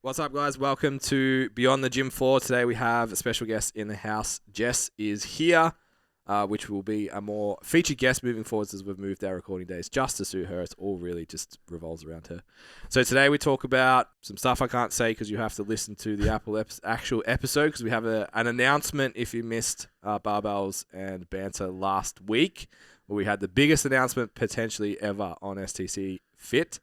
What's up, guys? Welcome to Beyond the Gym Floor. Today we have a special guest in the house. Jess is here, which will be a more featured guest moving forwards as we've moved our recording days just to suit her. It's all really just revolves around her. So today we talk about some stuff I can't say because you have to listen to the actual episode because we have an announcement if you missed Barbells and Banter last week, where we had the biggest announcement potentially ever on STC Fit.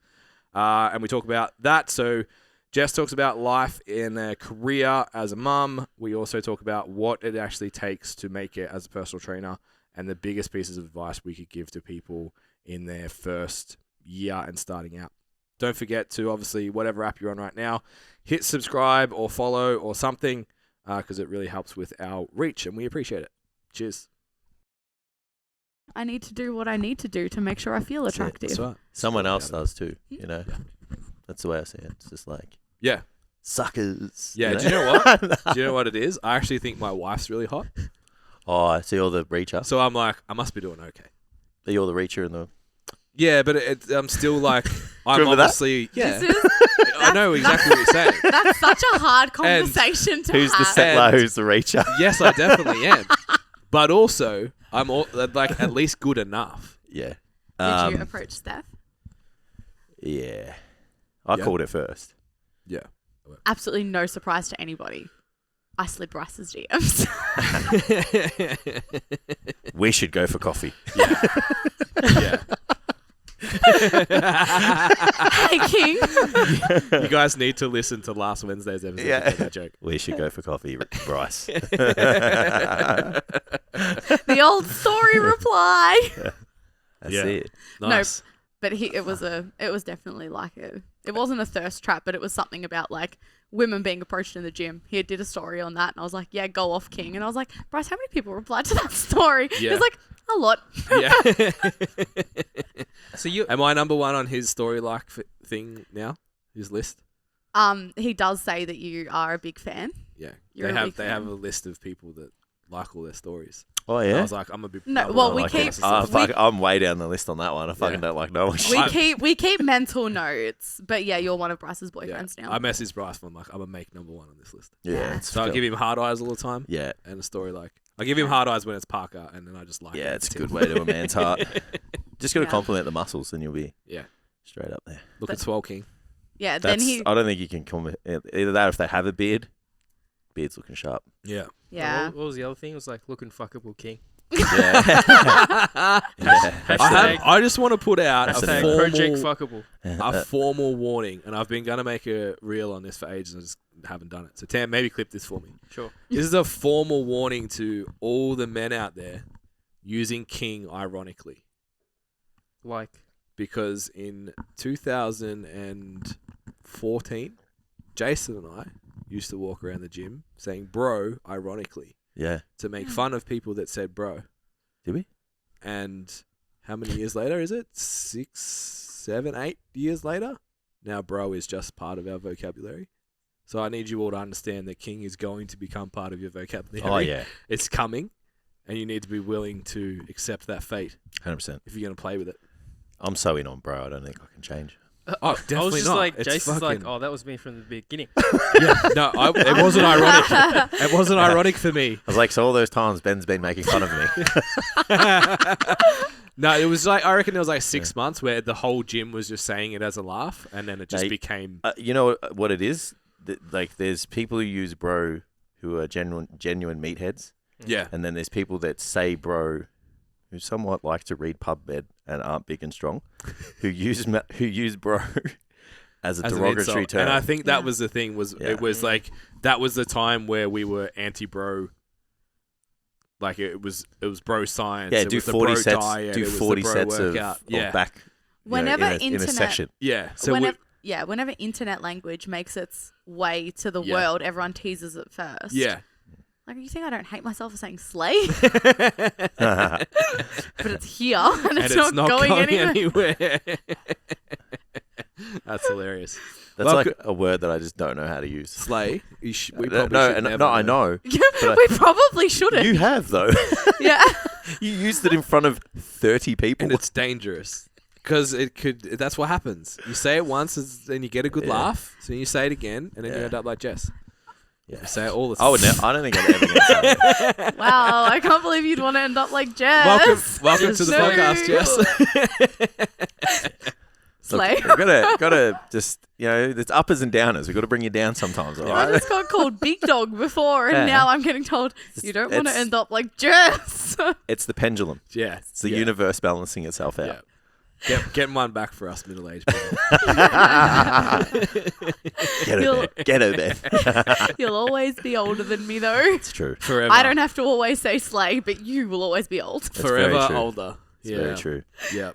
And we talk about that. So Jess talks about life in a career as a mum. We also talk about what it actually takes to make it as a personal trainer and the biggest pieces of advice we could give to people in their first year and starting out. Don't forget to, obviously, whatever app you're on right now, hit subscribe or follow or something because it really helps with our reach and we appreciate it. Cheers. I need to do what I need to do to make sure I feel attractive. That's right. Someone else does too, you know. Yeah. That's the way I see it. It's just like, yeah, suckers. Yeah, you know? do you know what? Do you know what it is? I actually think my wife's really hot. Oh, I see all the reacher. So I'm like, I must be doing okay. You're the reacher and the... Yeah, but I'm still like, I'm Remember obviously, that? yeah. I know exactly what you're saying. That's such a hard conversation to who's have. the settler, who's the reacher? Yes, I definitely am. But also, I'm like at least good enough. Yeah. Did you approach Steph? Yeah. I called it first. Yeah. Absolutely no surprise to anybody. I slid Bryce's DMs. We should go for coffee. Yeah. Yeah. Hey, King. You guys need to listen to last Wednesday's episode. Yeah. That joke. We should go for coffee, Bryce. The old story reply. That's it. Nice. But it was definitely like it wasn't a thirst trap, but it was something about like women being approached in the gym. He did a story on that and I was like, yeah, go off, King. And I was like, Bryce, how many people replied to that story? Yeah. He was like, a lot. Yeah. So you am I number one on his story like thing now? His list? He does say that you are a big fan. Yeah. You're they a big have fan. a list of people that like all their stories. Oh, And I yeah? was like, I'm a big No, well, we Like keep- it. I'm way down the list on that one. I fucking don't like no one. We keep mental notes, but yeah, you're one of Bryce's boyfriends now. I messaged Bryce and I'm like, I'm gonna make number one on this list. Yeah. So I give him hard eyes all the time. Yeah. And a story like I give him hard eyes when it's Parker, and then I just like Yeah, it. it's a good way to a man's heart. Just got to compliment the muscles and you'll be straight up there. Look at Swole King. Yeah, That's, then he. I don't think you can comment. Either that or if they have a beard's looking sharp. Yeah. Yeah. What was the other thing? It was like looking fuckable king. Yeah. I just want to put out Hashtag a Project formal, fuckable. formal warning, and I've been going to make a reel on this for ages and I just haven't done it. So Tam, maybe clip this for me. Sure. This is a formal warning to all the men out there using king ironically. Like, Because in 2014, Jason and I used to walk around the gym saying bro ironically Yeah. to make fun of people that said bro. Did we? And how many years later is it? 6, 7, 8 years later? Now bro is just part of our vocabulary. So I need you all to understand that king is going to become part of your vocabulary. Oh, yeah. It's coming, and you need to be willing to accept that fate 100%. if you're going to play with it. I'm so in on bro. I don't think I can change. Oh, definitely I was just not. like, It's Jason's fucking- like, oh, that was me from the beginning. Yeah, no, it wasn't ironic. It wasn't ironic for me. I was like, so all those times Ben's been making fun of me. No, it was like, I reckon there was like 6 months where the whole gym was just saying it as a laugh, and then it just became... You know what it is? Like, there's people who use bro who are genuine meatheads. Yeah. And then there's people that say bro who somewhat like to read PubMed and aren't big and strong, who use bro as a derogatory insult. term. And I think that was the thing, it was like, that was the time where we were anti-bro. Like, it was bro science. Yeah, it do was the 40 bro sets, diet, do it was 40 the bro sets of workout. Yeah. back. Whenever in a session. Yeah. So whenever internet language makes its way to the world, everyone teases it first. yeah. Like, you think I don't hate myself for saying slay? But it's here and it's not going anywhere. That's hilarious. That's like a word that I just don't know how to use. Slay. We probably No, should never I know. We probably shouldn't. You have though. Yeah. You used it in front of 30 people. And it's dangerous. Because that's what happens. You say it once and you get a good Yeah. laugh. So you say it again and then you Yeah. end up like Jess. Yeah. You say it all the time. I would. I don't think I'd ever get that. Wow, I can't believe you'd want to end up like Jess. Welcome to the No. podcast, Jess. Slay. We've gotta just, there's uppers and downers. We've got to bring you down sometimes, all I right? just got called Big Dog before, and Yeah. now I'm getting told you don't want to It's- end up like Jess. It's the pendulum. Yeah. It's the universe balancing itself out. Yeah. Getting one back for us middle-aged people. Get her there. You'll always be older than me, though. It's true. Forever. I don't have to always say slay, but you will always be old. That's very Forever true. older. It's very true. Yeah.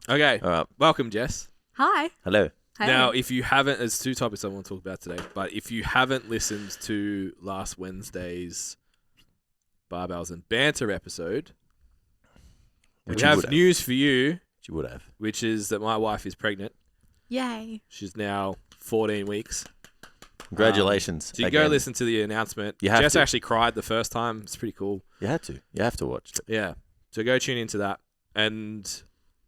Okay. All right. Welcome, Jess. Hi. Hello. Hey. Now, if you haven't, there's two topics I want to talk about today, but if you haven't listened to last Wednesday's Barbells and Banter episode, we Which you have would have. news for you, You would have. which is that my wife is pregnant. Yay. She's now 14 weeks. Congratulations. So you go again. listen to the announcement. You have Jess to. actually cried the first time. It's pretty cool. You had to. You have to watch it. Yeah. So go tune into that. And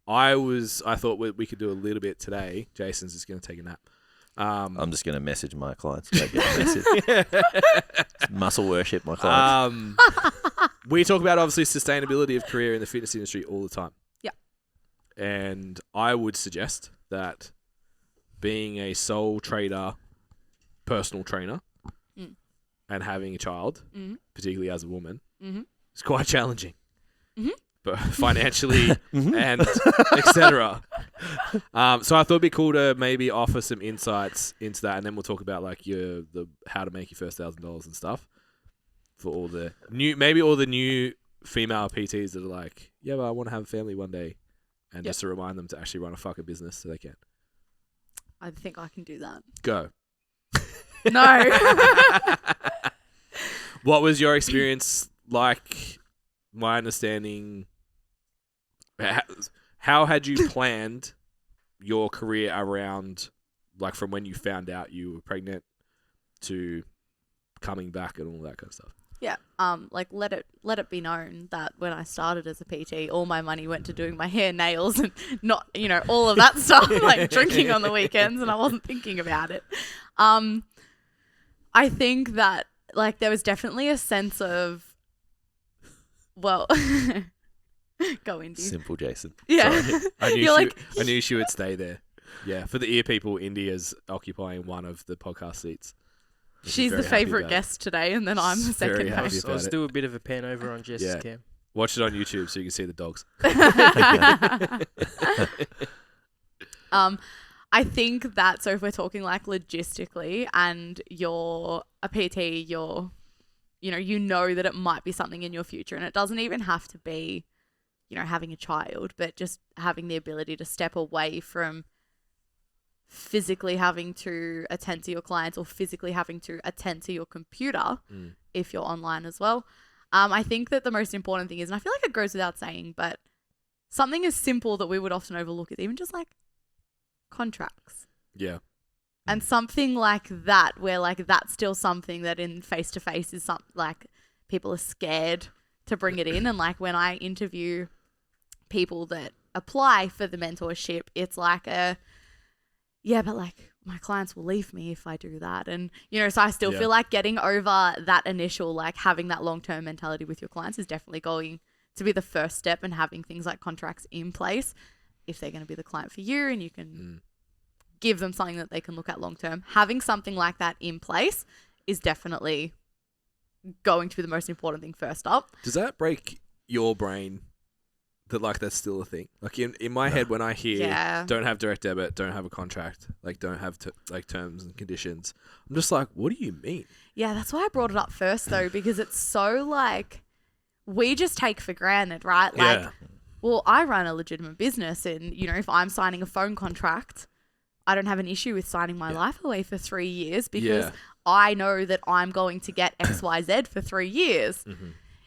I thought we could do a little bit today. Jason's just going to take a nap. I'm just going to message my clients. Go get a message. Muscle worship my clients. We talk about obviously sustainability of career in the fitness industry all the time. Yeah. And I would suggest that being a sole trader, personal trainer, and having a child, particularly as a woman, is quite challenging. But financially and etc. So I thought it'd be cool to maybe offer some insights into that, and then we'll talk about like how to make your first $1,000 and stuff for all the new female PTs that are like, yeah, but I want to have a family one day, and just to remind them to actually run a fucking business so they can I think I can do that. go. No. What was your experience like? My understanding, how had you planned your career around, like from when you found out you were pregnant to coming back and all that kind of stuff? Yeah. Like let it be known that when I started as a PT, all my money went to doing my hair, nails, and not, all of that stuff, like drinking on the weekends, and I wasn't thinking about it. I think that like there was definitely a sense of, well, go Indy. Simple Jason. Yeah. Sorry. I knew she would stay there. Yeah, for the ear people, India's occupying one of the podcast seats. She's the favourite guest today, and then I'm the She's very second happy host. about I'll it. do a bit of a pan over on Jess's Yeah. cam. Watch it on YouTube so you can see the dogs. I think that, so if we're talking like logistically and you're a PT, you know that it might be something in your future, and it doesn't even have to be, having a child, but just having the ability to step away from physically having to attend to your clients or physically having to attend to your computer if you're online as well. I think that the most important thing is, and I feel like it goes without saying, but something as simple that we would often overlook is even just like contracts. Yeah. And something like that, where like that's still something that in face-to-face is something like people are scared to bring it in. And like when I interview people that apply for the mentorship, it's like but like my clients will leave me if I do that. And, so I still feel like getting over that initial, like having that long-term mentality with your clients is definitely going to be the first step, and having things like contracts in place if they're going to be the client for you and you can give them something that they can look at long-term. Having something like that in place is definitely going to be the most important thing first up. Does that break your brain that like that's still a thing? Like in my head when I hear don't have direct debit, don't have a contract, like don't have like terms and conditions, I'm just like, what do you mean? Yeah, that's why I brought it up first though, because it's so like we just take for granted, right? Like, well, I run a legitimate business, and if I'm signing a phone contract, I don't have an issue with signing my life away for 3 years because I know that I'm going to get XYZ for 3 years.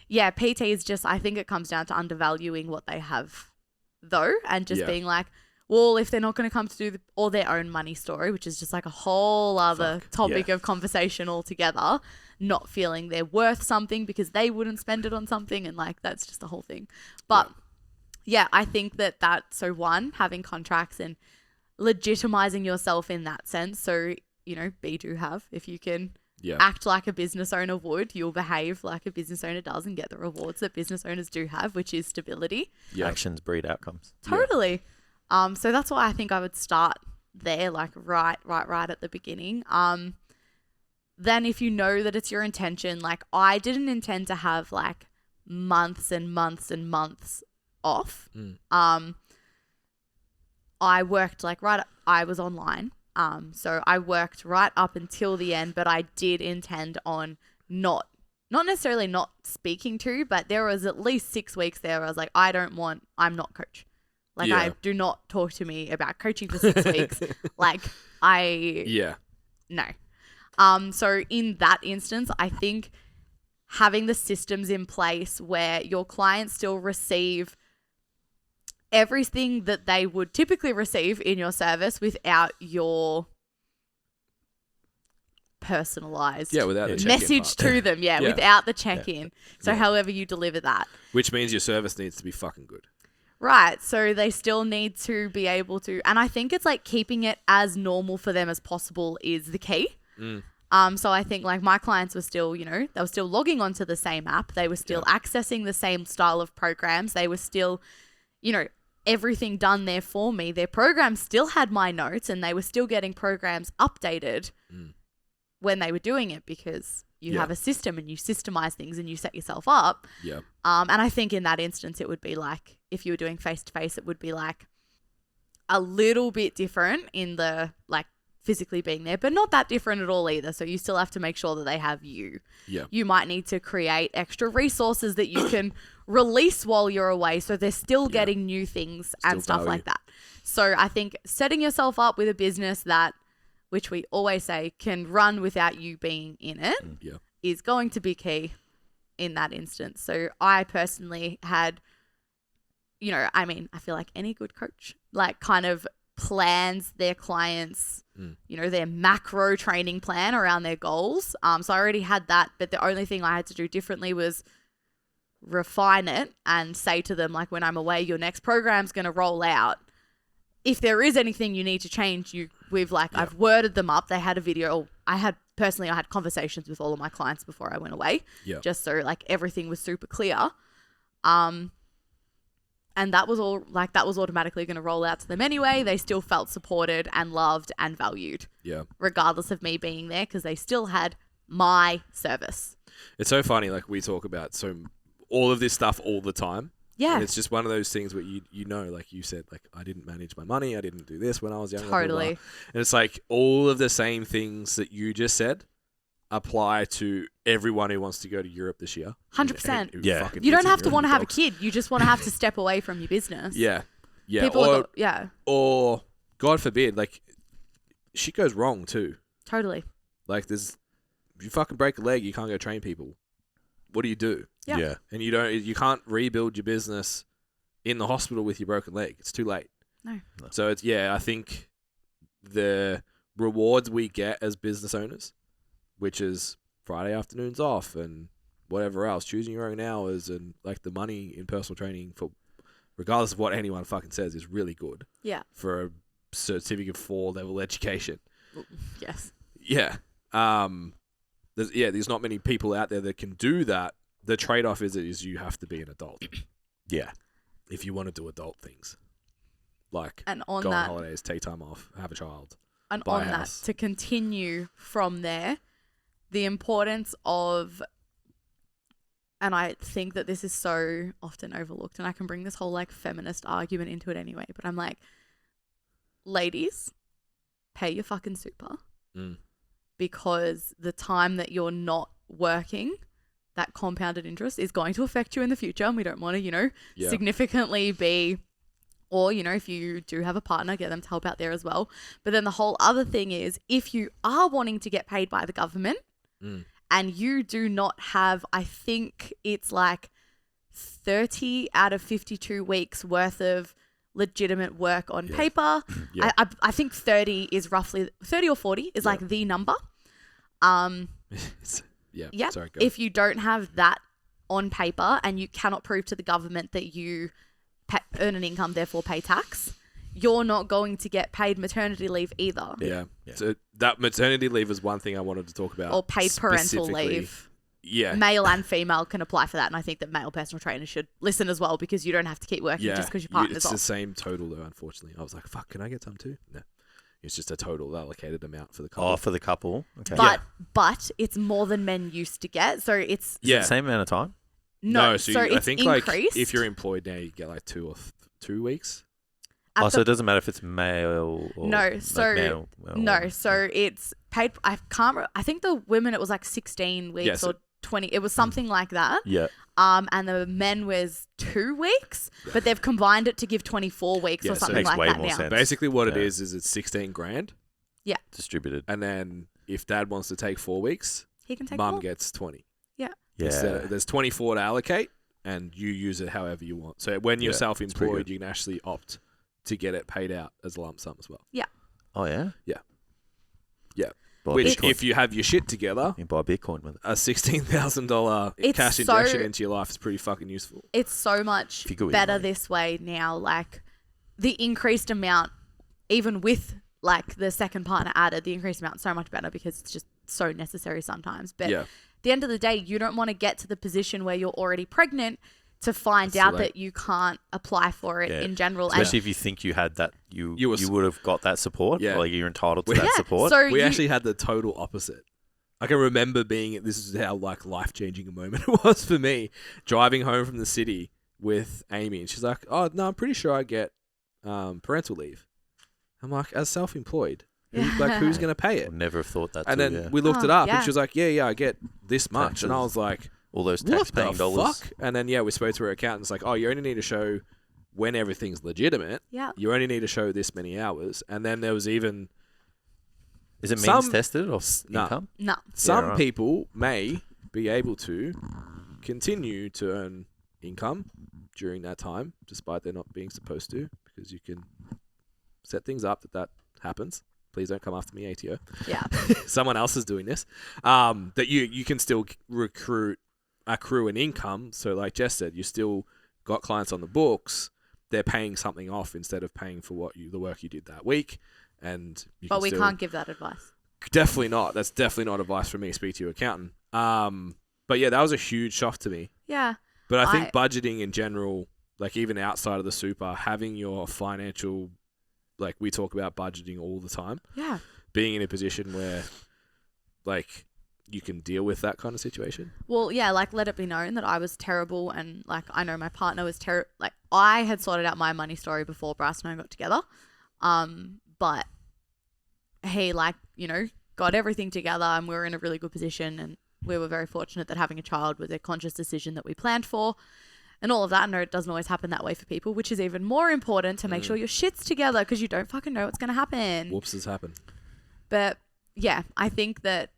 Yeah, PT is just, I think it comes down to undervaluing what they have though, and just being like, well, if they're not going to come to do all their own money story, which is just like a whole other topic of conversation altogether, not feeling they're worth something because they wouldn't spend it on something, and like that's just the whole thing. But yeah, I think so one, having contracts and legitimizing yourself in that sense. So, do have, if you can Yeah. act like a business owner would, you'll behave like a business owner does and get the rewards that business owners do have, which is stability. Yeah. Actions breed outcomes. Totally. So that's why I think I would start there, like right at the beginning. Then if you know that it's your intention, like I didn't intend to have like months and months and months off. I worked I was online. So I worked right up until the end, but I did intend on not necessarily not speaking to, but there was at least 6 weeks there where I was like, I'm not coach. Like Yeah. I do not talk to me about coaching for 6 weeks. Like no. So in that instance, I think having the systems in place where your clients still receive everything that they would typically receive in your service without your personalized without the check-in message part. to them. Yeah, Yeah. without the check-in. So Yeah. however you deliver that. Which means your service needs to be fucking good. Right. So they still need to be able to, and I think it's like keeping it as normal for them as possible is the key. So I think like my clients were still, they were still logging onto the same app. They were still accessing the same style of programs. They were still, everything done there for me. Their programs still had my notes and they were still getting programs updated when they were doing it because you have a system and you systemize things and you set yourself up. Yeah. And I think in that instance, it would be like, if you were doing face-to-face, it would be like a little bit different in the like physically being there, but not that different at all either. So you still have to make sure that they have you. Yeah. You might need to create extra resources that you can release while you're away. So they're still getting new things and Still stuff value. like that. So I think setting yourself up with a business that, which we always say, can run without you being in it Yeah. is going to be key in that instance. So I personally had, I feel like any good coach, like kind of plans their clients, their macro training plan around their goals. So I already had that, but the only thing I had to do differently was refine it and say to them, like, when I'm away, your next program's going to roll out. If there is anything you need to change, I've worded them up. They had a video. I had conversations with all of my clients before I went away, just so like everything was super clear. And that was automatically going to roll out to them anyway. They still felt supported and loved and valued, regardless of me being there, because they still had my service. It's so funny. Like we talk about all of this stuff all the time. Yeah. And it's just one of those things where like you said, like I didn't manage my money. I didn't do this when I was younger. Blah, blah, blah. Totally. And it's like all of the same things that you just said apply to everyone who wants to go to Europe this year. 100%. Who Yeah. fucking You don't needs have to want to have a dogs. kid. You just want to have to step away from your business. Yeah. Yeah. People Or God forbid, like shit goes wrong too. Totally. Like if you fucking break a leg, you can't go train people. What do you do? Yeah. And you can't rebuild your business in the hospital with your broken leg. It's too late. No. So I think the rewards we get as business owners, which is Friday afternoons off and whatever else, choosing your own hours and like the money in personal training for regardless of what anyone fucking says is really good. Yeah. For a certificate 4 level education. Yes. Yeah. There's not many people out there that can do that. The trade-off is you have to be an adult. Yeah. If you want to do adult things. Like And on go on that, holidays, take time off, have a child. and buy a on that, house. to continue from there, the importance of, and I think that this is so often overlooked, and I can bring this whole like feminist argument into it anyway, but I'm like, ladies, pay your fucking super. Because the time that you're not working, that compounded interest is going to affect you in the future. And we don't want to, significantly be, or, if you do have a partner, get them to help out there as well. But then the whole other thing is, if you are wanting to get paid by the government and you do not have, I think it's like 30 out of 52 weeks worth of legitimate work on paper. Yeah. I think 30 is roughly 30 or 40 is like the number. Yeah. Sorry, go. If you don't have that on paper and you cannot prove to the government that you earn an income, therefore pay tax, you're not going to get paid maternity leave either. Yeah. Yeah. So that maternity leave is one thing I wanted to talk about. Or paid parental specifically. leave. Yeah. Male and female can apply for that, and I think that male personal trainers should listen as well, because you don't have to keep working Yeah. just because your partner's It's off. the same total though, unfortunately. I was like, fuck, can I get some too? No. It's just a total allocated amount for the couple. Oh, for the couple. Okay. But it's more than men used to get, so it's Is it the same amount of time? No, so so I it's think increased. like if you're employed now, you get like 2 weeks. At So the- it doesn't matter if it's male or No, like so- male, no, so it's paid. I can't. I think the women it was like 16 weeks Yeah, so- or 20. It was something like that. Yeah. And the men was 2 weeks, but they've combined it to give 24 weeks Yeah, or so something makes like way that more now. sense. Basically, what it Yeah. is it's 16 grand, Distributed. and then if dad wants to take 4 weeks, He can take mum more. gets 20. Yeah. There's 24 to allocate, and you use it however you want. So when you're Yeah, self-employed, good. you can actually opt to get it paid out as a lump sum as well. Oh yeah. Yeah. Yeah. Buy Which, Bitcoin. if you have your shit together, you can buy Bitcoin with it. a $16,000 It's cash so- injection into your life is pretty fucking useful. It's so much If you go with better money. this way now. Like the increased amount, even with like the second partner added, the increased amount is so much better because it's just so necessary sometimes. But Yeah. at the end of the day, you don't want to get to the position where you're already pregnant to find It's too out late. that you can't apply for it Yeah. in general. Especially if you think you had that, you You were s- would have got that support. Yeah. Like you're entitled to We- that yeah, support. so We you, actually had the total opposite. I can remember this is how like life-changing a moment it was for me, driving home from the city with Amy, and she's like, "Oh no, I'm pretty sure I get parental leave." I'm like, as self-employed, who's gonna pay I it? would never have thought that. And too, then yeah. we looked Oh, it up, yeah. and she was like, "Yeah, I get this much," and I Taxes. was like, all those "What the tax-paying dollars. fuck?" And then we spoke to her accountant. It's like, "Oh, you only need to show when everything's legitimate. yeah. You only need to show this many hours." And then there was even Is it means Some- tested or Nah. income? No. some right. people may be able to continue to earn income during that time, despite there not being supposed to, because you can set things up that happens. Please don't come after me, ATO. Yeah. Someone else is doing this. That you can still accrue an income. So like Jess said, you still got clients on the books. They're paying something off instead of paying for the work you did that week. And you But can we still, can't give that advice. Definitely not. That's definitely not advice from me. Speak to your accountant. But yeah, that was a huge shock to me. Yeah. But I think budgeting in general, like even outside of the super, having your financial, like we talk about budgeting all the time, Yeah. being in a position where like you can deal with that kind of situation. Well, yeah, like let it be known that I was terrible, and like I know my partner was terrible. Like I had sorted out my money story before Bryce and I got together, but he got everything together, and we were in a really good position, and we were very fortunate that having a child was a conscious decision that we planned for, and all of that. I know it doesn't always happen that way for people, which is even more important to make sure your shit's together because you don't fucking know what's gonna happen. Whoops has happened. But yeah, I think that,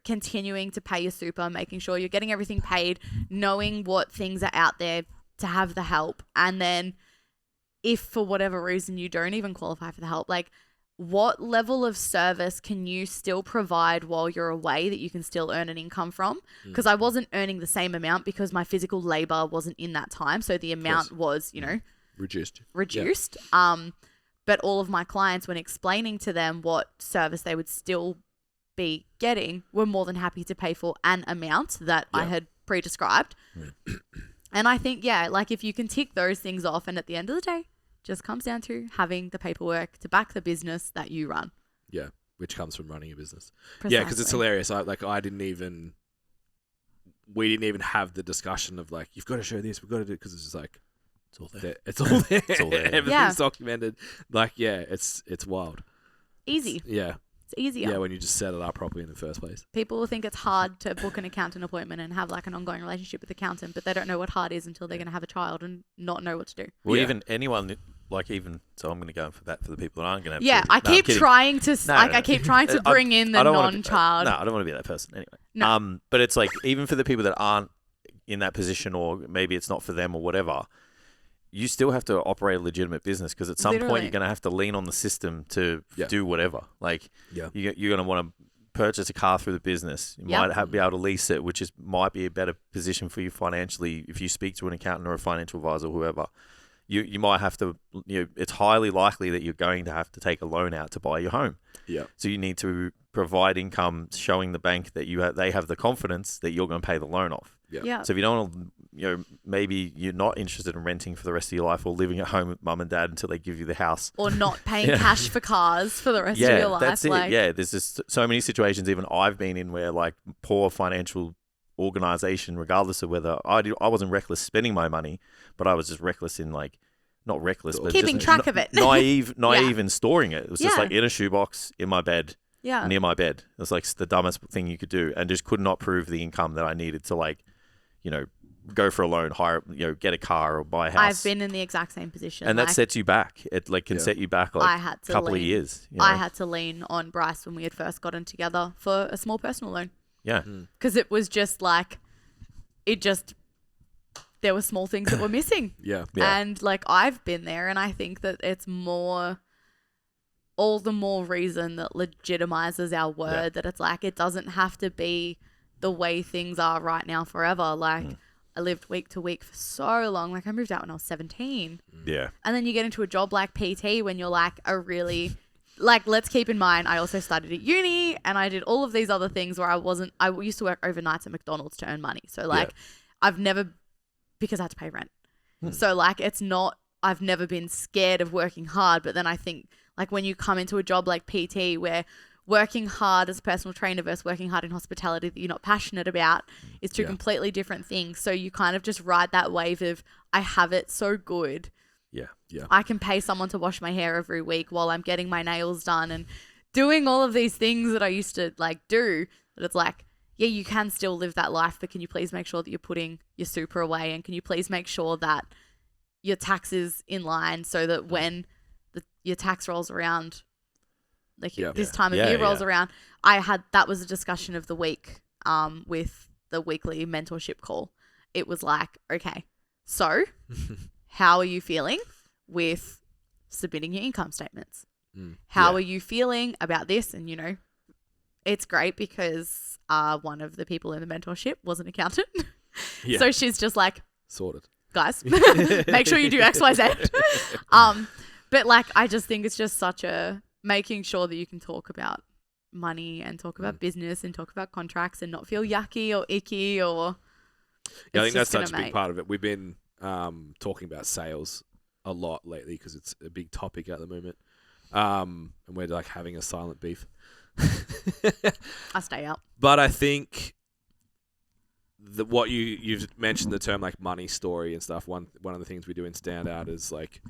continuing to pay your super, making sure you're getting everything paid, knowing what things are out there to have the help. And then if for whatever reason you don't even qualify for the help, like what level of service can you still provide while you're away that you can still earn an income from? Because I wasn't earning the same amount because my physical labor wasn't in that time. So the amount was, Reduced. reduced. But all of my clients, when explaining to them what service they would still be getting, were more than happy to pay for an amount that I Yeah. had pre-described. And I think, like if you can tick those things off, and at the end of the day, just comes down to having the paperwork to back the business that you run. Yeah, which comes from running a business. Yeah, because it's Precisely. hilarious. We didn't even have the discussion of like, you've got to show this, we've got to do, because it's just like, It's all there. it's all there. It's all there. Everything's Yeah. documented. Like, yeah, it's wild. Easy. Yeah. It's easier. Yeah, when you just set it up properly in the first place. People will think it's hard to book an accountant appointment and have like an ongoing relationship with the accountant, but they don't know what hard is until they're going to have a child and not know what to do. Well, Yeah. even anyone, so I'm going to go for that for the people that aren't going to have Yeah, children. I No, I'm keep kidding. trying to No, like no, I keep trying to I- bring in the I don't wanna be- non-child. No, I don't want to be that person anyway. No. But it's like even for the people that aren't in that position, or maybe it's not for them or whatever, you still have to operate a legitimate business because at some Literally. point you're going to have to lean on the system to Yeah. do whatever. Like Yeah. you're going to want to purchase a car through the business. You Yep. might be able to lease it, which might be a better position for you financially if you speak to an accountant or a financial advisor or whoever. You might have to, it's highly likely that you're going to have to take a loan out to buy your home. Yeah. So you need to provide income showing the bank that they have the confidence that you're going to pay the loan off. Yeah. So if you don't want to, maybe you're not interested in renting for the rest of your life or living at home with mum and dad until they give you the house. Or not paying cash for cars for the rest of your life. That's it. Like, Yeah, there's just so many situations even I've been in where like poor financial organization, regardless of whether I wasn't reckless spending my money, but I was just reckless in like, not reckless, but keeping just track of it. naive in storing it. It was just Yeah. like in a shoebox in my bed, Yeah. near my bed. It was like the dumbest thing you could do, and just could not prove the income that I needed to like, go for a loan, hire, get a car or buy a house. I've been in the exact same position. and that like, sets you back. It like can set you back like I had to a couple of lean- years. I had to lean on Bryce when we had first gotten together for a small personal loan. Yeah. Because it was just like, there were small things that were missing. Yeah. And like I've been there, and I think that it's all the more reason that legitimizes our word that it's like, it doesn't have to be the way things are right now forever. Like I lived week to week for so long. Like I moved out when I was 17. Yeah. And then you get into a job like PT when you're like a like, let's keep in mind, I also studied at uni and I did all of these other things where I used to work overnights at McDonald's to earn money. So like I've never, because I had to pay rent. So like, I've never been scared of working hard. But then I think like when you come into a job like PT where working hard as a personal trainer versus working hard in hospitality that you're not passionate about is two completely different things. So you kind of just ride that wave of, I have it so good. Yeah. I can pay someone to wash my hair every week while I'm getting my nails done and doing all of these things that I used to like do. But it's like, yeah, you can still live that life, but can you please make sure that you're putting your super away, and can you please make sure that your tax is in line so that when your tax rolls around, like this time of year rolls around, that was a discussion of the week with the weekly mentorship call. It was like, okay, so how are you feeling with submitting your income statements? How are you feeling about this? And, it's great because one of the people in the mentorship was an accountant. So she's just like, sorted. Guys, make sure you do X, Y, Z. But like, I just think it's just such a making sure that you can talk about money and talk about business and talk about contracts and not feel yucky or icky or. Yeah, I think that's such a big part of it. We've been talking about sales a lot lately because it's a big topic at the moment. And we're like having a silent beef. I stay up. But I think what you've mentioned the term like money story and stuff. One of the things we do in Standout is like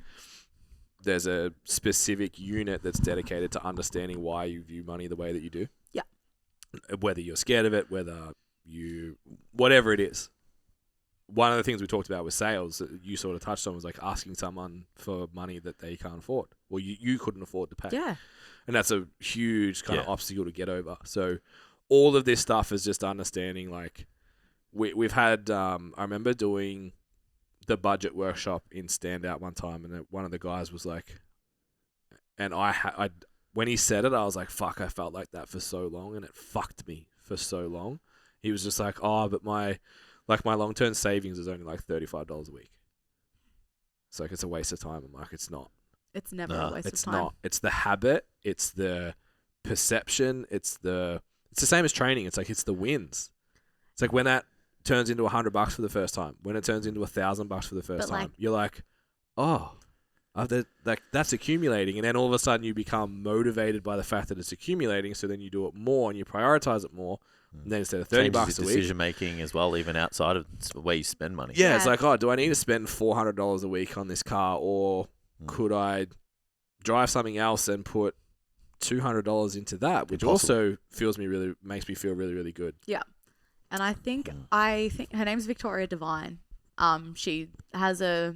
there's a specific unit that's dedicated to understanding why you view money the way that you do. Yeah. Whether you're scared of it, whatever it is. One of the things we talked about with sales that you sort of touched on was like asking someone for money that they can't afford or you couldn't afford to pay. Yeah. And that's a huge kind of obstacle to get over. So all of this stuff is just understanding like we've had, I remember doing the budget workshop in Standout one time and one of the guys was like, and I when he said it, I was like, fuck, I felt like that for so long and it fucked me for so long. He was just like, oh, but my long-term savings is only like $35 a week. It's like, it's a waste of time. I'm like, it's not. It's never a waste of time. It's not. It's the habit. It's the perception. It's the same as training. It's like, it's the wins. It's like when that turns into $100 for the first time, when it turns into $1,000 for the first time, you're like, oh, that's accumulating. And then all of a sudden you become motivated by the fact that it's accumulating. So then you do it more and you prioritize it more. And then instead of $30 a week, decision making as well, even outside of the way you spend money. Yeah, it's like, oh, do I need to spend $400 a week on this car, or could I drive something else and put $200 into that, which also makes me feel really, really good. Yeah, and I think her name's Victoria Devine. She has a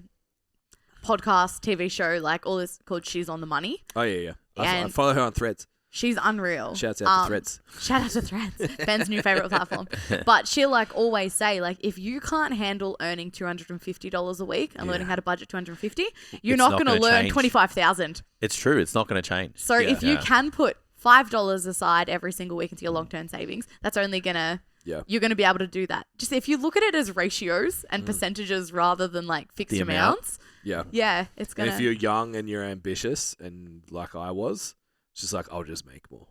podcast, TV show, like all this called She's on the Money. Oh yeah. I follow her on Threads. She's unreal. Shouts out to Threads. Shout out to Threads. Ben's new favorite platform. But she'll like always say, like, if you can't handle earning $250 a week and learning how to budget $250, you're not going to learn $25,000. It's true. It's not going to change. So if you can put $5 aside every single week into your long-term savings, that's only gonna you're gonna be able to do that. Just if you look at it as ratios and percentages rather than like fixed amounts. Yeah, it's gonna. And if you're young and you're ambitious and like I was, it's just like I'll just make more.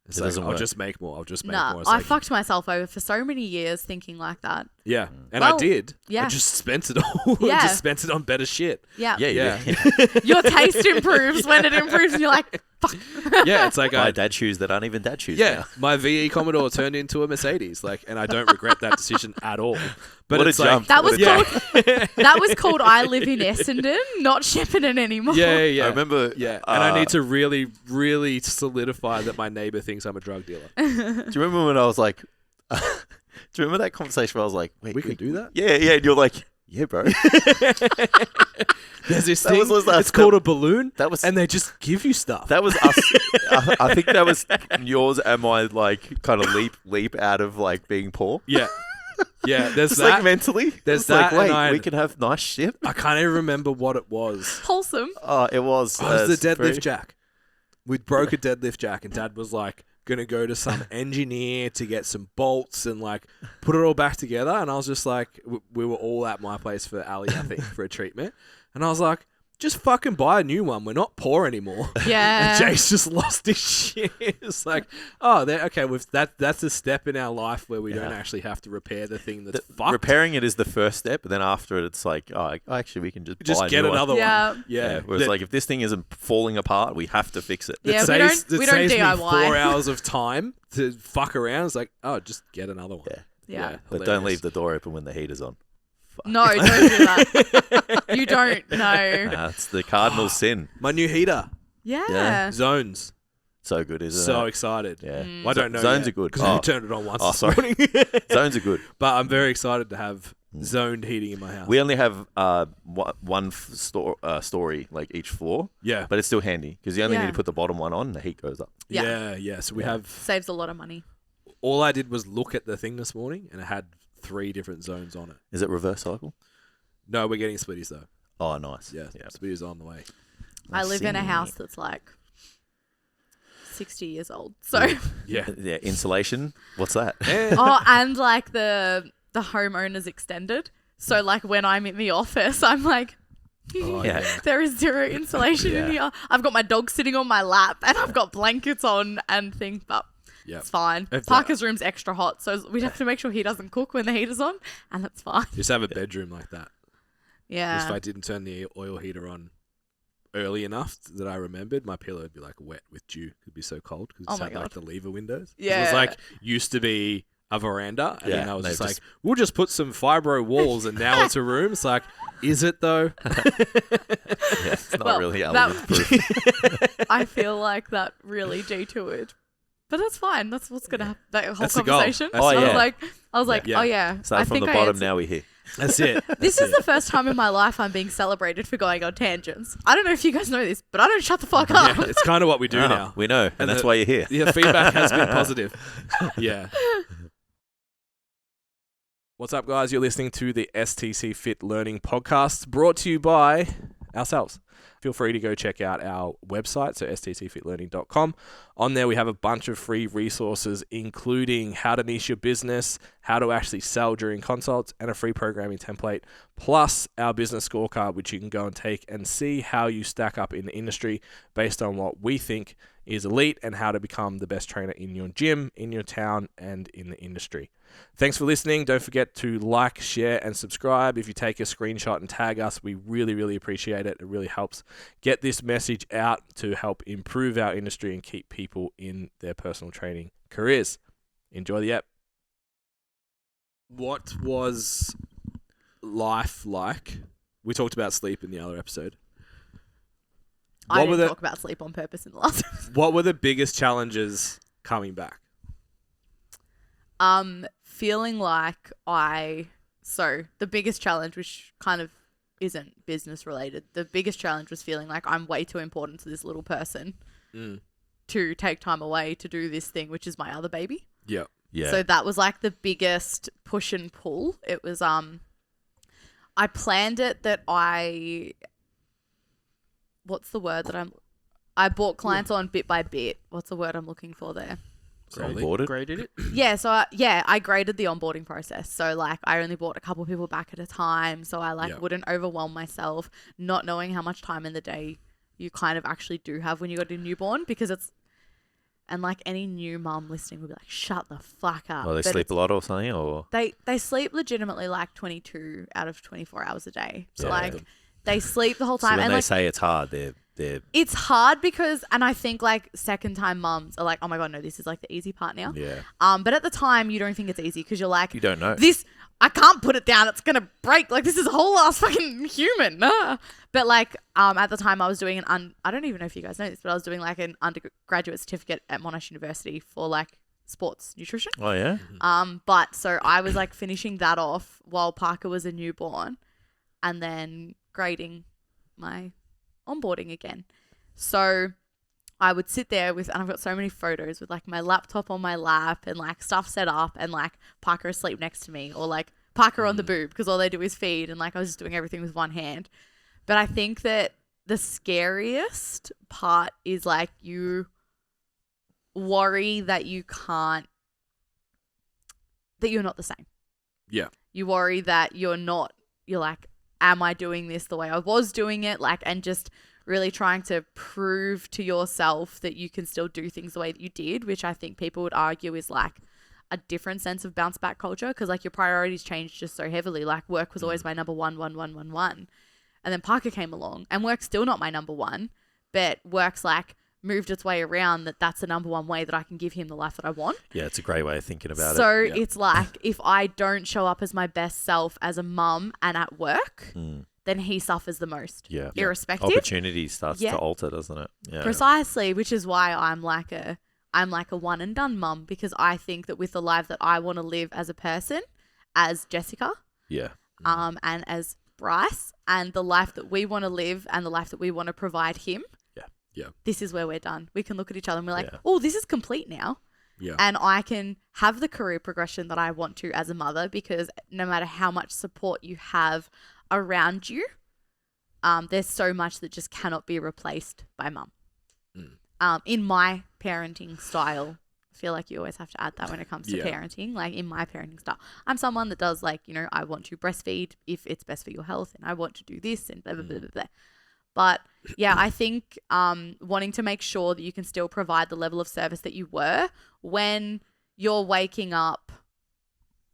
It's like, I'll just make more. I'll just make more. It's I like, fucked myself over for so many years thinking like that. Yeah, and I did. Yeah. I just spent it all. I just spent it on better shit. Yeah. Yeah. Your taste improves when it improves, and you're like, fuck. Yeah, it's like I dad shoes that aren't even dad shoes. Yeah, now. my VE Commodore turned into a Mercedes, like, and I don't regret that decision at all. But What a it's like jump. That was What a called that was called I live in Essendon, not Shepparton anymore. Yeah. I remember. Yeah, and I need to really, really solidify that my neighbor thinks I'm a drug dealer. Do you remember when I was like? Do you remember that conversation where I was like, "Wait, We can do that. Yeah, and you're like, "Yeah, bro." There's this That thing. was It's called a balloon. That was and they just give you stuff. That was us. I think that was yours and my like kind of leap out of like being poor. Yeah. There's Just that. like mentally. There's It's like, that, wait, and we can have nice shit. I can't even remember what it was. Wholesome. Oh, it was. Oh, it was the very- deadlift jack. We broke a deadlift jack, and Dad was like, gonna go to some engineer to get some bolts and like put it all back together. And I was just like, we were all at my place for Ali, I think, for a treatment. And I was like, just fucking buy a new one. We're not poor anymore. Yeah. And Jace just lost his shit. It's like, oh, okay, that's a step in our life where we don't actually have to repair the thing that's fucked. Repairing it is the first step, but then after it, it's like, oh, actually, we can just buy a get new one. another Yeah. one. Yeah. Whereas like if this thing isn't falling apart, we have to fix it. Yeah, That we don't saves me DIY. 4 hours of time to fuck around. It's like, oh, just get another one. Yeah. But don't hilarious. leave the door open when the heater's on. No, don't do that. You don't. No. It's the cardinal sin. My new heater, Yeah. Zones. So good, isn't So it? excited. Yeah. Mm. Well, I don't know. Zones are good. because I turned it on once this sorry. morning. Zones are good. But I'm very excited to have zoned heating in my house. We only have one story, like each floor, yeah. but it's still handy because you only Yeah. need to put the bottom one on and the heat goes up. Yeah. So we have. Saves a lot of money. All I did was look at the thing this morning, and it had 3 different zones on it. Is it reverse cycle? No, we're getting splitties though. Oh, nice. Yeah. Splitties are on the way. I live in a see. house that's like 60 years old. So, Yeah. Yeah, insulation. What's that? and like the homeowner's extended. So like when I'm in the office, I'm like, Oh, Yeah. there is zero insulation in here. I've got my dog sitting on my lap and I've got blankets on and things, but Yeah. it's fine. If Parker's room's extra hot, so we'd have to make sure he doesn't cook when the heater's on, and that's fine. Just have a bedroom like that. Yeah. If I didn't turn the oil heater on early enough that I remembered, my pillow would be like wet with dew. It'd be so cold because Oh it's my had like God. the lever windows. 'Cause Yeah. It was like used to be a veranda, and then I was they've just like, we'll just put some fibro walls, and now it's a room. It's like, is it though? Yeah, it's not Well, really that- element proof. I feel like that really detoured. But that's fine. That's what's gonna happen. That whole That's the goal. conversation. That's the I was goal. like, Yeah. oh yeah. Start I from think the I bottom, answered- now we're here. That's it. This is the first time in my life I'm being celebrated for going on tangents. I don't know if you guys know this, but I don't shut the fuck up. Yeah, it's kind of what we do Ah, now. We know, and that's the- why you're here. Yeah, feedback has been positive. Yeah. What's up, guys? You're listening to the STC Fit Learning Podcast, brought to you by ourselves. Feel free to go check out our website, so stcfitlearning.com. On there, we have a bunch of free resources, including how to niche your business, how to actually sell during consults, and a free programming template, plus our business scorecard, which you can go and take and see how you stack up in the industry based on what we think is elite and how to become the best trainer in your gym, in your town, and in the industry. Thanks for listening. Don't forget to like, share, and subscribe. If you take a screenshot and tag us, we really, really appreciate it. It really helps get this message out to help improve our industry and keep people in their personal training careers. Enjoy the app. What was life like? We talked about sleep in the other episode. I What were didn't the- talk about sleep on purpose in the last episode. What were the biggest challenges coming back? Feeling like the biggest challenge, which kind of isn't business related, the biggest challenge was feeling like I'm way too important to this little person to take time away to do this thing, which is my other baby. Yeah. Yeah. So that was like the biggest push and pull. It was, I planned it that what's the word that I brought clients on bit by bit. What's the word I'm looking for there? Slowly. Onboarded? Graded it. Yeah, so I graded the onboarding process. So like I only brought a couple people back at a time, so I like Yeah. wouldn't overwhelm myself, not knowing how much time in the day you kind of actually do have when you got a newborn, because it's, and like any new mum listening will be like, shut the fuck up. Well, they But sleep a lot or something, or they sleep legitimately like 22 out of 24 hours a day. So Yeah. like they sleep the whole so time. when And they like say it's hard, they're it's hard because, and I think like second time mums are like, oh my God, no, this is like the easy part now. yeah. But at the time you don't think it's easy because you're like, You don't know. this, I can't put it down. It's going to break. Like this is a whole ass fucking human. Ah. But like, at the time I was doing I don't even know if you guys know this, but I was doing like an undergraduate certificate at Monash University for like sports nutrition. Oh yeah. But so I was like finishing that off while Parker was a newborn and then grading my onboarding again. So I would sit there with, and I've got so many photos with like my laptop on my lap and like stuff set up and like Parker asleep next to me, or like Parker on the boob because all they do is feed, and like I was just doing everything with one hand. But I think that the scariest part is like you worry that you can't, that you're not the same. Yeah. You worry that you're like, am I doing this the way I was doing it? Like, and just really trying to prove to yourself that you can still do things the way that you did, which I think people would argue is like a different sense of bounce back culture, because like your priorities changed just so heavily. Like work was always my number one. And then Parker came along, and work's still not my number one, but work's like moved its way around that's the number one way that I can give him the life that I want. Yeah, it's a great way of thinking about it. So Yeah. it's like, if I don't show up as my best self as a mum and at work, then he suffers the most. Yeah. Irrespective. Opportunity starts Yeah. to alter, doesn't it? Yeah. Precisely, which is why I'm like a one and done mum, because I think that with the life that I want to live as a person, as Jessica, Yeah. and as Bryce, and the life that we want to live and the life that we want to provide him. Yeah. This is where we're done. We can look at each other and we're like, Yeah. oh, this is complete now. Yeah. And I can have the career progression that I want to as a mother, because no matter how much support you have around you, there's so much that just cannot be replaced by mum. In my parenting style, I feel like you always have to add that when it comes to Yeah. parenting. Like in my parenting style, I'm someone that does like, I want to breastfeed if it's best for your health, and I want to do this and blah, blah, blah, blah, blah. But yeah, I think wanting to make sure that you can still provide the level of service that you were when you're waking up.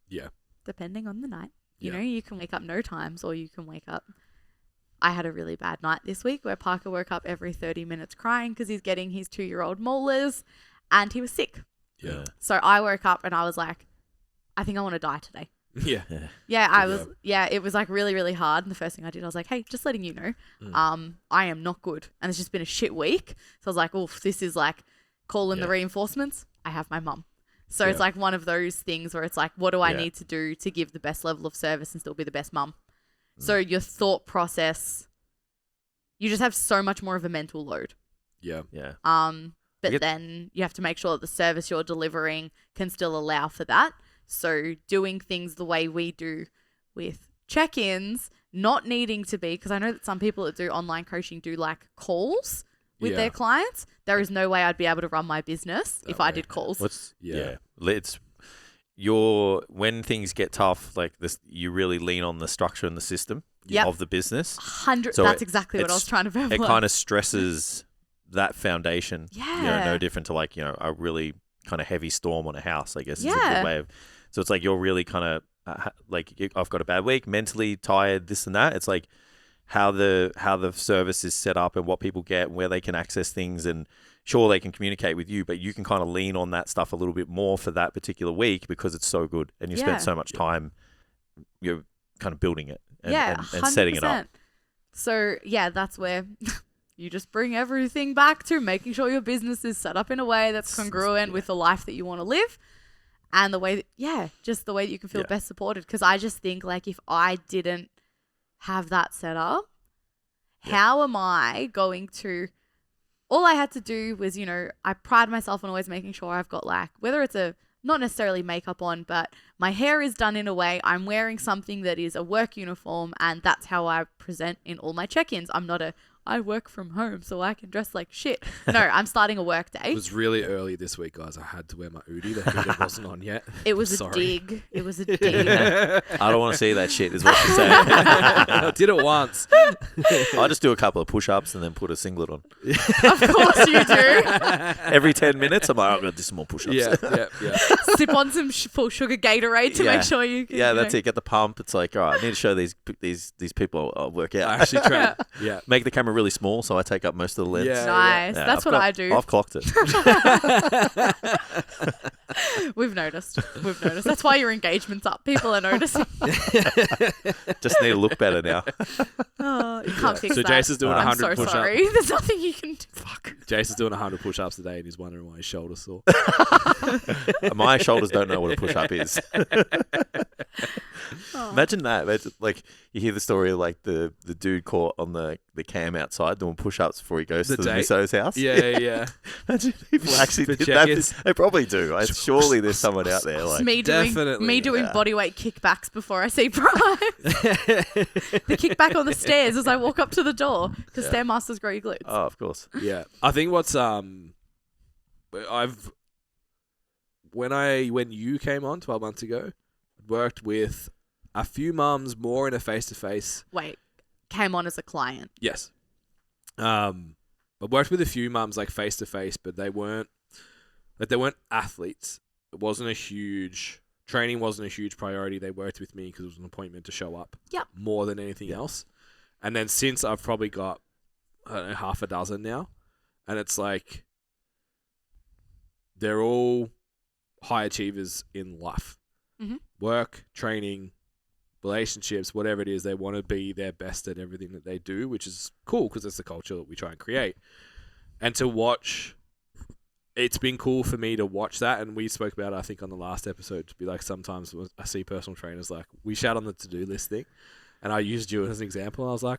Yeah. Depending on the night. Yeah. You can wake up no times, or you can wake up. I had a really bad night this week where Parker woke up every 30 minutes crying because he's getting his 2-year-old molars and he was sick. Yeah. So I woke up and I was like, I think I want to die today. Yeah. Yeah, it was like really, really hard. And the first thing I did, I was like, hey, just letting you know, I am not good. And it's just been a shit week. So I was like, oof, this is like, call in the reinforcements. I have my mum. So it's like one of those things where it's like, what do I need to do to give the best level of service and still be the best mum? So your thought process, you just have so much more of a mental load. Yeah. Yeah. But then you have to make sure that the service you're delivering can still allow for that. So doing things the way we do with check-ins, not needing to be, because I know that some people that do online coaching do like calls with their clients. There is no way I'd be able to run my business if I did calls. It's when things get tough like this, you really lean on the structure and the system of the business. That's exactly what I was trying to verbalize. It kind of stresses that foundation. Yeah. No different to like, a really kind of heavy storm on a house, I guess is a Yeah. good way of. So it's like you're really kind of I've got a bad week, mentally tired, this and that. It's like how the service is set up and what people get and where they can access things, and sure they can communicate with you, but you can kind of lean on that stuff a little bit more for that particular week because it's so good and you spent so much time you're kind of building it and setting it up. So yeah, that's where you just bring everything back to making sure your business is set up in a way that's congruent with the life that you want to live, and the way that, just the way that you can feel best supported. Because I just think like if I didn't have that set up, how am I going to, all I had to do was, I pride myself on always making sure I've got like, whether it's not necessarily makeup on, but my hair is done in a way, I'm wearing something that is a work uniform, and that's how I present in all my check-ins. I'm not a I work from home so I can dress like shit. No, I'm starting a work It day. was really early this week, guys. I had to wear my hoodie. The heater wasn't on yet. It was a Sorry. dig. It was a dig. I don't want to see that shit, is what you're saying. I did it once. I just do a couple of push-ups and then put a singlet on. Of course you do. Every 10 minutes, I'm like, I'm going to do some more push-ups. Yeah. Sip on some full sugar Gatorade to Yeah. make sure you can. Yeah, you that's know. it. Get the pump. It's like, all right, I need to show these people I'll work I out. actually tried. Yeah. Make the camera really small so I take up most of the lens. Yeah. Nice. That's what I do. I've clocked it. We've noticed. That's why your engagement's up. People are noticing. Just need to look better now. Oh, you can't fix So that. Jace is doing I'm 100 so push-ups. sorry. There's nothing you can do. Fuck. Jace is doing 100 push-ups a day and he's wondering why his shoulder's sore. My shoulders don't know what a push-up is. Oh. Imagine that. Imagine, like, you hear the story of like the dude caught on the cam outside doing push-ups before he goes The to the date? misso's house. Yeah. Imagine people actually For did check-ins. that. They probably do. Surely there's someone out there It's like. me doing Definitely, yeah. bodyweight kickbacks before I see Bryce. The kickback on the stairs as I walk up to the door because Stairmasters grow your glutes. Oh, of course. Yeah. I think what's when you came on 12 months ago, worked with a few mums more in a face-to-face. Wait, came on as a client. Yes. I worked with a few mums like face-to-face, but they weren't athletes. It wasn't a huge training wasn't a huge priority. They worked with me because it was an appointment to show up. Yep. More than anything else. And then since I've probably got, I don't know, half a dozen now, and it's like they're all high achievers in life. Mm-hmm. Work, training, relationships, whatever it is, they want to be their best at everything that they do, which is cool because it's the culture that we try and create. And to watch, it's been cool for me to watch that. And we spoke about it, I think, on the last episode, to be like, sometimes I see personal trainers, like, we shout on the to-do list thing. And I used you as an example. I was like,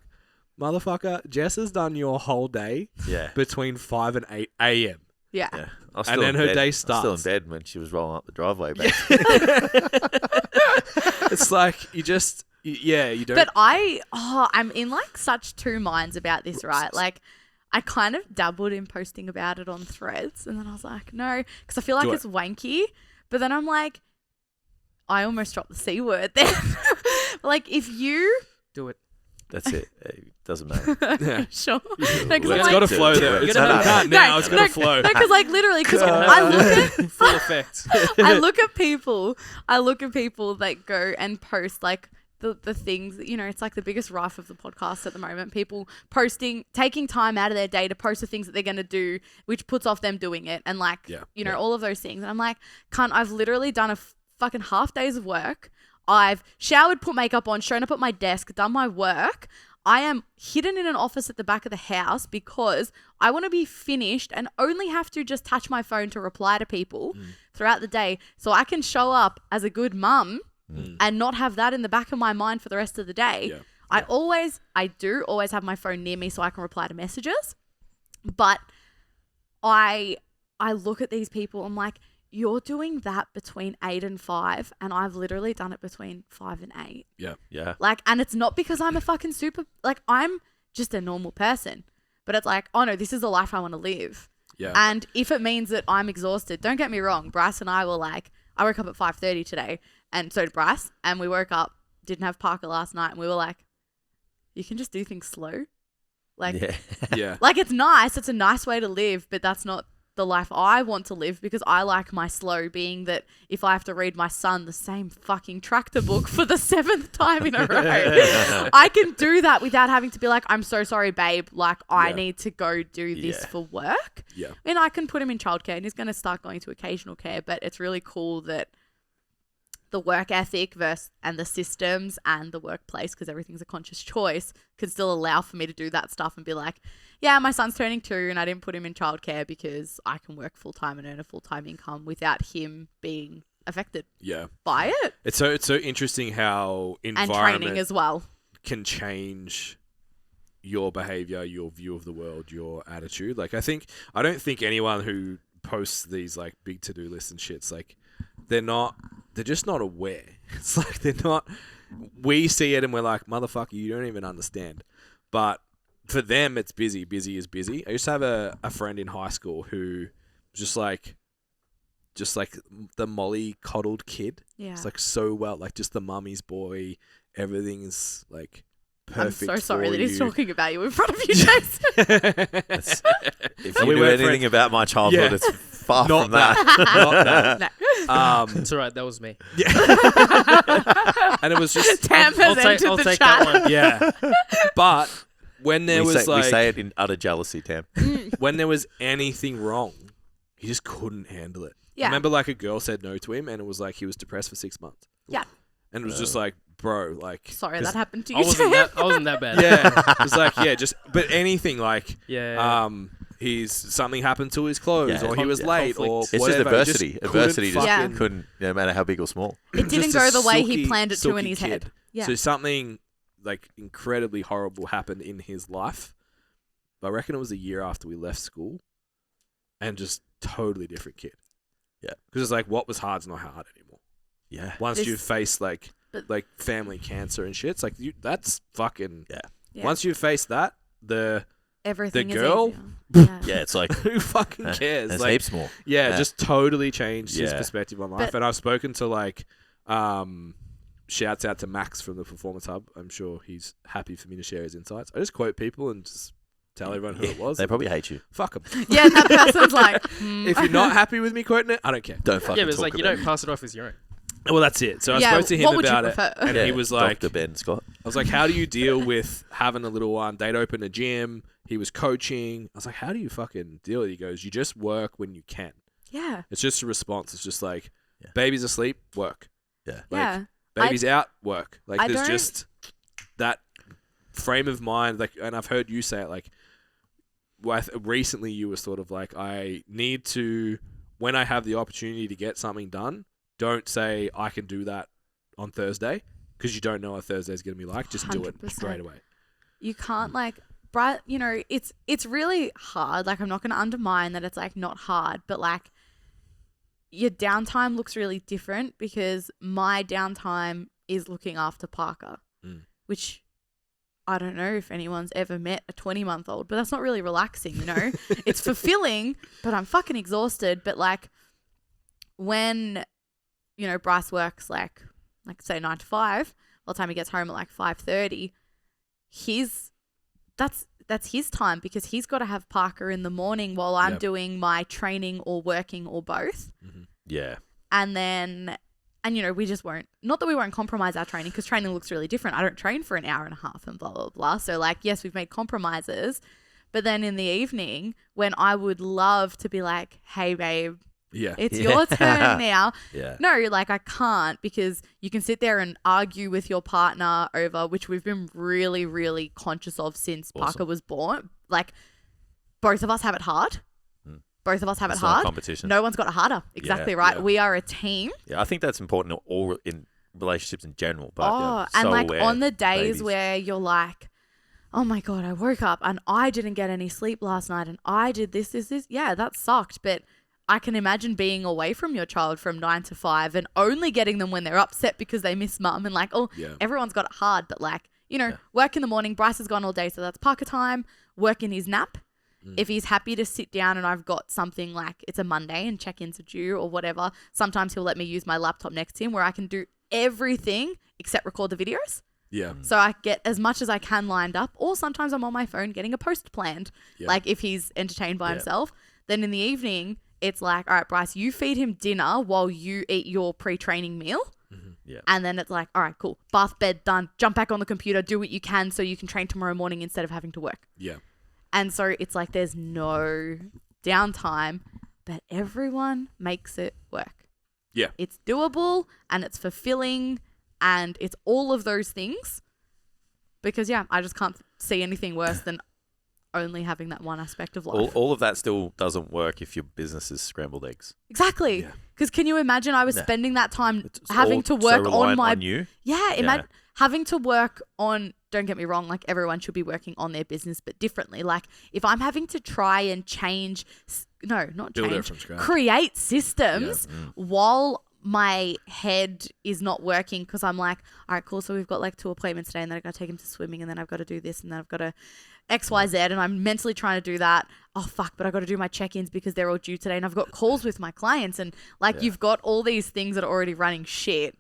motherfucker, Jess has done your whole day Yeah. between 5 and 8 a.m. Yeah. Yeah. I was And still then in her bed. day I was still in starts. bed when she was rolling up the driveway. Back. It's like, you don't. But I'm in like such two minds about this, right? Like, I kind of dabbled in posting about it on Threads, and then I was like, no, because I feel like Do it. it's wanky. But then I'm like, I almost dropped the C word then. Like, if you Do it. That's it. It doesn't matter. Yeah. sure, no, It's because It's I'm got like, to flow do there. it. It's No, not no, can't now. It's got to flow. No, because like literally, because I look at Full effect. I look at people that go and post like the things that, you know, it's like the biggest rife of the podcast at the moment. People taking time out of their day to post the things that they're going to do, which puts off them doing it. And like, you know, all of those things. And I'm like, I've literally done a fucking half days of work. I've showered, put makeup on, shown up at my desk, done my work. I am hidden in an office at the back of the house because I want to be finished and only have to just touch my phone to reply to people throughout the day so I can show up as a good mum and not have that in the back of my mind for the rest of the day. Yeah. I do always have my phone near me so I can reply to messages. But I look at these people, I'm like, you're doing that between 8 and 5, and I've literally done it between 5 and 8. Yeah. Like, and it's not because I'm a fucking like, I'm just a normal person. But it's like, oh no, this is the life I want to live. Yeah. And if it means that I'm exhausted, don't get me wrong, Bryce and I were like, I woke up at 5:30 today, and so did Bryce, and we woke up, didn't have Parker last night, and we were like, you can just do things slow. Like, Yeah. like it's nice, it's a nice way to live, but that's not the life I want to live, because I like my slow being that if I have to read my son the same fucking tractor book for the 7th time in a row, I can do that without having to be like, I'm so sorry, babe. Like, I need to go do this for work. Yeah. And I can put him in childcare and he's going to start going to occasional care. But it's really cool that the work ethic and the systems and the workplace, because everything's a conscious choice, can still allow for me to do that stuff and be like, yeah, my son's turning 2 and I didn't put him in childcare because I can work full-time and earn a full-time income without him being affected Yeah. by it. It's so interesting how And environment training as well. can change your behavior, your view of the world, your attitude. Like, I don't think anyone who posts these like big to-do lists and shits, like, they're just not aware. It's like we see it and we're like, motherfucker, you don't even understand. But for them, it's busy. Busy is busy. I used to have a friend in high school who was just like the molly coddled kid. Yeah. It's like so well, like just the mummy's boy. Everything's like I'm perfect. so sorry for that he's you. talking about you in front of you, Jason. If And you we knew went for anything about my childhood, Yeah. it's far Not from that. Not that. No. It's alright. That was me. Yeah. And it was just Tam has entered I'll the take chat. that one. yeah. But when there we was say, like we say it in utter jealousy, Tam. when there was anything wrong, he just couldn't handle it. Yeah. I remember like a girl said no to him, and it was like he was depressed for 6 months. Yeah. And it was just like, bro, like Sorry 'cause- that happened to I you. wasn't Tam. that. I wasn't that bad. Yeah, it was like just but anything like Yeah. he's something happened to his clothes, Yeah. or he was late, or It's just whatever. adversity. Adversity just Yeah. couldn't, no matter how big or small. It didn't just a go the way he silky- planned it to in silky his kid. head. Yeah. So something like incredibly horrible happened in his life. I reckon it was a year after we left school, and just totally different kid. Yeah. Because it's like what was hard's not hard anymore. Yeah. Once This- you've faced but- like family cancer and shit, it's like that's fucking. Yeah. Yeah. Once you face that, Everything the is girl- easier. Yeah, it's like, who fucking cares? there's Like, heaps more. yeah, Yeah. just totally changed his Yeah. perspective on life. But- And I've spoken to like, shouts out to Max from the Performance Hub. I'm sure he's happy for me to share his insights. I just quote people and just tell everyone who it was. They probably hate you. Fuck them. Yeah, and that person's like, If you're not happy with me quoting it, I don't care. Don't fucking Yeah, but it's talk like you about don't pass it off as your own. Well, that's it. So I yeah, spoke to him what would you about it, prefer? and Yeah, he was like, Dr. Ben Scott. I was like, how do you deal with having a little one? They'd open a gym. He was coaching. I was like, how do you fucking deal with it? He goes, you just work when you can. Yeah. It's just a response. It's just like, Yeah. baby's asleep, work. Yeah. Like, Yeah. baby's out, work. Like I there's don't- just that frame of mind. Like, and I've heard you say it. Like, recently you were sort of like, I need to, when I have the opportunity to get something done, don't say I can do that on Thursday because you don't know what Thursday's going to be like. Just do it 100%. straight away. You can't like, bright. You know, it's really hard. Like, I'm not going to undermine that it's like not hard, but like your downtime looks really different because my downtime is looking after Parker, which I don't know if anyone's ever met a 20-month-old, but that's not really relaxing, you know? It's fulfilling, but I'm fucking exhausted. But like when, you know, Bryce works like say 9 to 5, by the time he gets home at like 5:30, that's his time because he's got to have Parker in the morning while I'm Yep. doing my training or working or both. Yeah. And you know, we just won't, not that we won't compromise our training because training looks really different. I don't train for an hour and a half and blah, blah, blah. So like, yes, we've made compromises, but then in the evening when I would love to be like, hey babe, Yeah. it's Yeah. your turn now. Yeah. No, like I can't because you can sit there and argue with your partner over, which we've been really, really conscious of since Awesome. Parker was born. Like both of us have it hard. Both of us have It's it not a hard. competition. No one's got it harder. Exactly right. yeah. We are a team. Yeah, I think that's important in all in relationships in general. But Oh, yeah, and so like aware, on the days babies. where you're like, oh my God, I woke up and I didn't get any sleep last night and I did this. Yeah, that sucked. But I can imagine being away from your child from 9 to 5 and only getting them when they're upset because they miss mum and like, oh, Yeah. everyone's got it hard. But like, you know, work in the morning, Bryce has gone all day. So that's Parker time, work in his nap. If he's happy to sit down and I've got something like it's a Monday and check-ins are due or whatever, sometimes he'll let me use my laptop next to him where I can do everything except record the videos. Yeah. So I get as much as I can lined up, or sometimes I'm on my phone getting a post planned. Yeah. Like if he's entertained by Yeah. himself, then in the evening, it's like, all right, Bryce, you feed him dinner while you eat your pre-training meal. Yeah. And then it's like, all right, cool. Bath, bed, done. Jump back on the computer, do what you can so you can train tomorrow morning instead of having to work. Yeah. And so it's like there's no downtime, but everyone makes it work. Yeah. It's doable and it's fulfilling and it's all of those things. Because, yeah, I just can't see anything worse than only having that one aspect of life. all of that still doesn't work if your business is scrambled eggs. Exactly. Yeah. Because can you imagine I was No. spending that time It's having all to so work on reliant my... on you. Yeah, Yeah. having to work on, don't get me wrong, like everyone should be working on their business, but differently. Like if I'm having to try and change, no, not Build it change, from scratch. create systems while my head is not working because I'm like, all right, cool. So we've got like 2 appointments today and then I've got to take him to swimming and then I've got to do this and then I've got to X, Y, Z. And I'm mentally trying to do that. Oh, fuck, but I've got to do my check-ins because they're all due today. And I've got calls with my clients. And like, you've got all these things that are already running shit.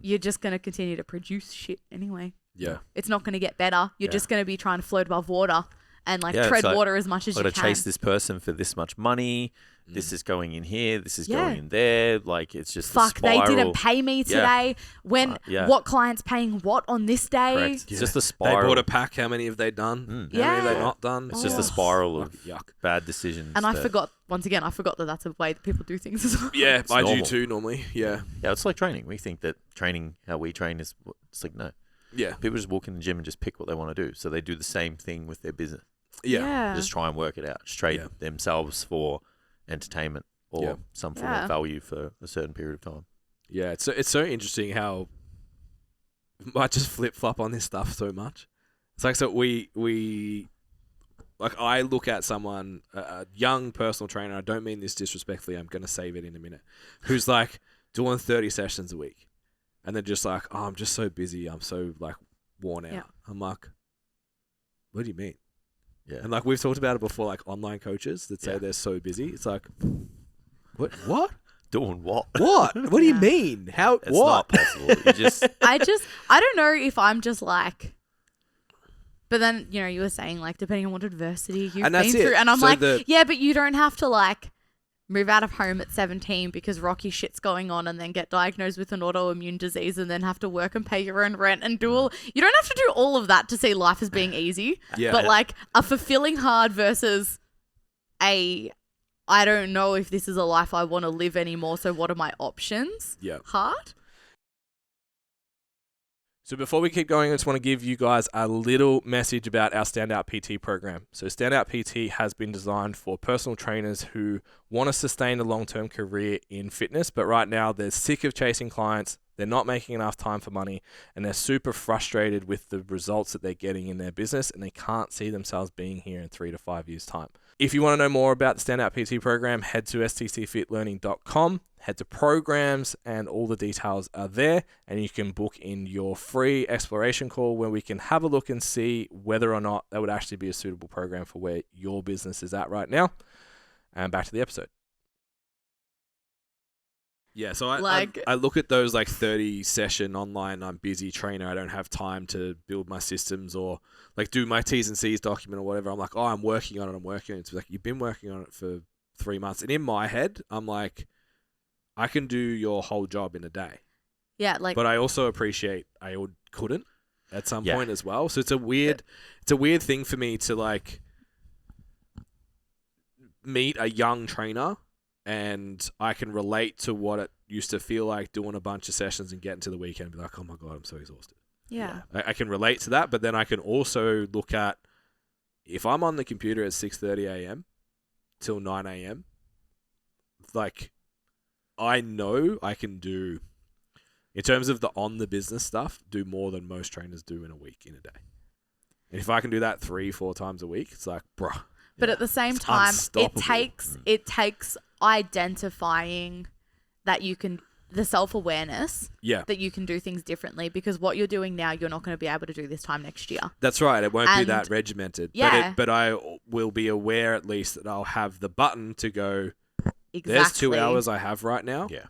You're just going to continue to produce shit anyway. Yeah. It's not going to get better. You're just going to be trying to float above water and like tread like, water as much as you got can. to chase this person for this much money. This is going in here. This is going in there. Like, it's just a Fuck, they spiral. didn't pay me today. When what client's paying what on this day? Correct. It's just a They spiral. bought a pack. How many have they done? How many have they not done? It's just a spiral of yuck. bad decisions. And I that- forgot, once again, I forgot that that's a way that people do things as well. Yeah, I do normal. too normally. Yeah. Yeah, it's like training. We think that training, how we train, is it's like no. Yeah. People just walk in the gym and just pick what they want to do. So they do the same thing with their business. Yeah. Just try and work it out. Just trade themselves for entertainment or some form of value for a certain period of time. Yeah, it's so interesting how I just flip flop on this stuff so much. It's like, so we like, I look at someone, a young personal trainer, I don't mean this disrespectfully, I'm going to save it in a minute, who's like doing 30 sessions a week. And they're just like, oh, I'm just so busy. I'm so like worn out. Yeah. I'm like, what do you mean? Yeah. And like, we've talked about it before, like online coaches that say they're so busy. It's like, what? Doing what? What? What do you mean? How? It's what? not possible. You just I don't know if I'm just like, but then, you know, you were saying like, depending on what adversity you've And been that's it. through. And I'm So like, the- yeah, but you don't have to like move out of home at 17 because rocky shit's going on and then get diagnosed with an autoimmune disease and then have to work and pay your own rent and do all, you don't have to do all of that to see life as being easy. Yeah. But like a fulfilling hard versus I don't know if this is a life I want to live anymore. So what are my options? Yeah. Hard. So before we keep going, I just want to give you guys a little message about our Standout PT program. So Standout PT has been designed for personal trainers who want to sustain a long-term career in fitness, but right now they're sick of chasing clients, they're not making enough time for money, and they're super frustrated with the results that they're getting in their business, and they can't see themselves being here in 3 to 5 years' time. If you want to know more about the Standout PT program, head to stcfitlearning.com, head to programs, and all the details are there. And you can book in your free exploration call where we can have a look and see whether or not that would actually be a suitable program for where your business is at right now. And back to the episode. Yeah, so I look at those like 30 session online, I'm busy trainer, I don't have time to build my systems or like do my T's and C's document or whatever. I'm like, oh, I'm working on it. It's like, you've been working on it for 3 months. And in my head, I'm like, I can do your whole job in a day. Yeah. Like, But I also appreciate couldn't at some point as well. So it's a weird thing for me to like meet a young trainer and I can relate to what it used to feel like doing a bunch of sessions and getting to the weekend and be like, oh my God, I'm so exhausted. yeah. I can relate to that, but then I can also look at if I'm on the computer at 6:30 a.m. till 9 a.m., like I know I can do, in terms of the on the business stuff, do more than most trainers do in a week, in a day. And if I can do that 3-4 times a week, it's like, bruh. But at the same It's time, unstoppable. it takes identifying that you can, the self-awareness Yeah, that you can do things differently, because what you're doing now, you're not going to be able to do this time next year. that's right. It won't be And- that regimented. Yeah. But I will be aware at least that I'll have the button to go, Exactly. there's 2 hours I have right now. Yeah.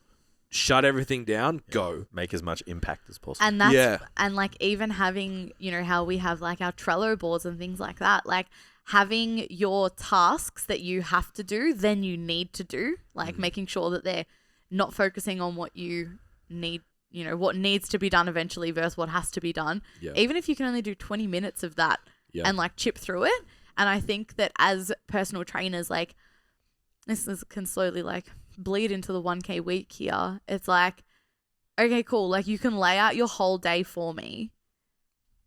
Shut everything down. Go. make as much impact as possible. And that's, Yeah. and like even having, you know, how we have like our Trello boards and things like that, like having your tasks that you have to do, then you need to do, like making sure that they're not focusing on what you need, you know, what needs to be done eventually versus what has to be done. Yeah. Even if you can only do 20 minutes of that and like chip through it. And I think that as personal trainers, like can slowly like bleed into the 1K week here. It's like, okay, cool. Like you can lay out your whole day for me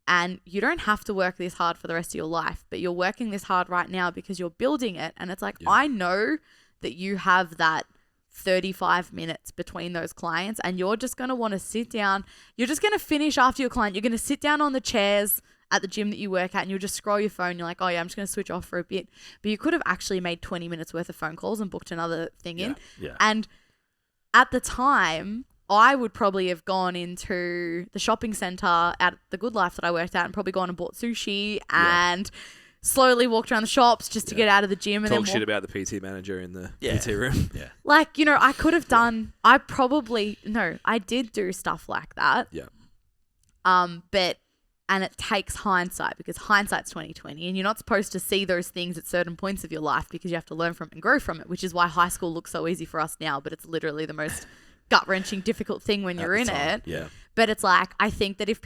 and you don't have to work this hard for the rest of your life, but you're working this hard right now because you're building it. And it's like, I know that you have that 35 minutes between those clients and you're just going to want to sit down. You're just going to finish after your client. You're going to sit down on the chairs at the gym that you work at and you'll just scroll your phone. You're like, oh yeah, I'm just going to switch off for a bit. But you could have actually made 20 minutes worth of phone calls and booked another thing in. Yeah. And at the time, I would probably have gone into the shopping centre at the Good Life that I worked at and probably gone and bought sushi and slowly walked around the shops just to get out of the gym. And Talk then shit about the PT manager in the PT room. Yeah. like, you know, I could have done, I did do stuff like that. Yeah. And it takes hindsight because hindsight's 20/20 and you're not supposed to see those things at certain points of your life because you have to learn from it and grow from it, which is why high school looks so easy for us now, but it's literally the most gut-wrenching, difficult thing when you're in it. Yeah. But it's like, I think that if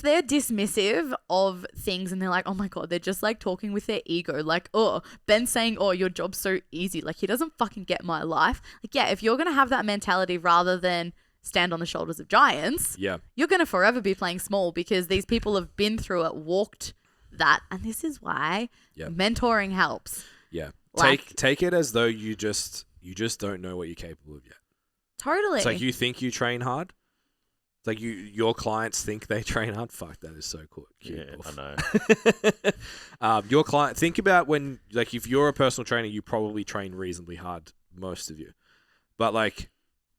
they're dismissive of things and they're like, oh my God, they're just like talking with their ego. Like, oh, Ben's saying, oh, your job's so easy. Like, he doesn't fucking get my life. Like, yeah, if you're going to have that mentality rather than stand on the shoulders of giants, you're going to forever be playing small because these people have been through it, walked that. And this is why mentoring helps. Yeah. Like, Take it as though you just don't know what you're capable of yet. Totally. It's like you think you train hard. It's like your clients think they train hard. Fuck, that is so cool. Cute. Yeah, I know. Your client, think about when, like, if you're a personal trainer, you probably train reasonably hard, most of you. But, like,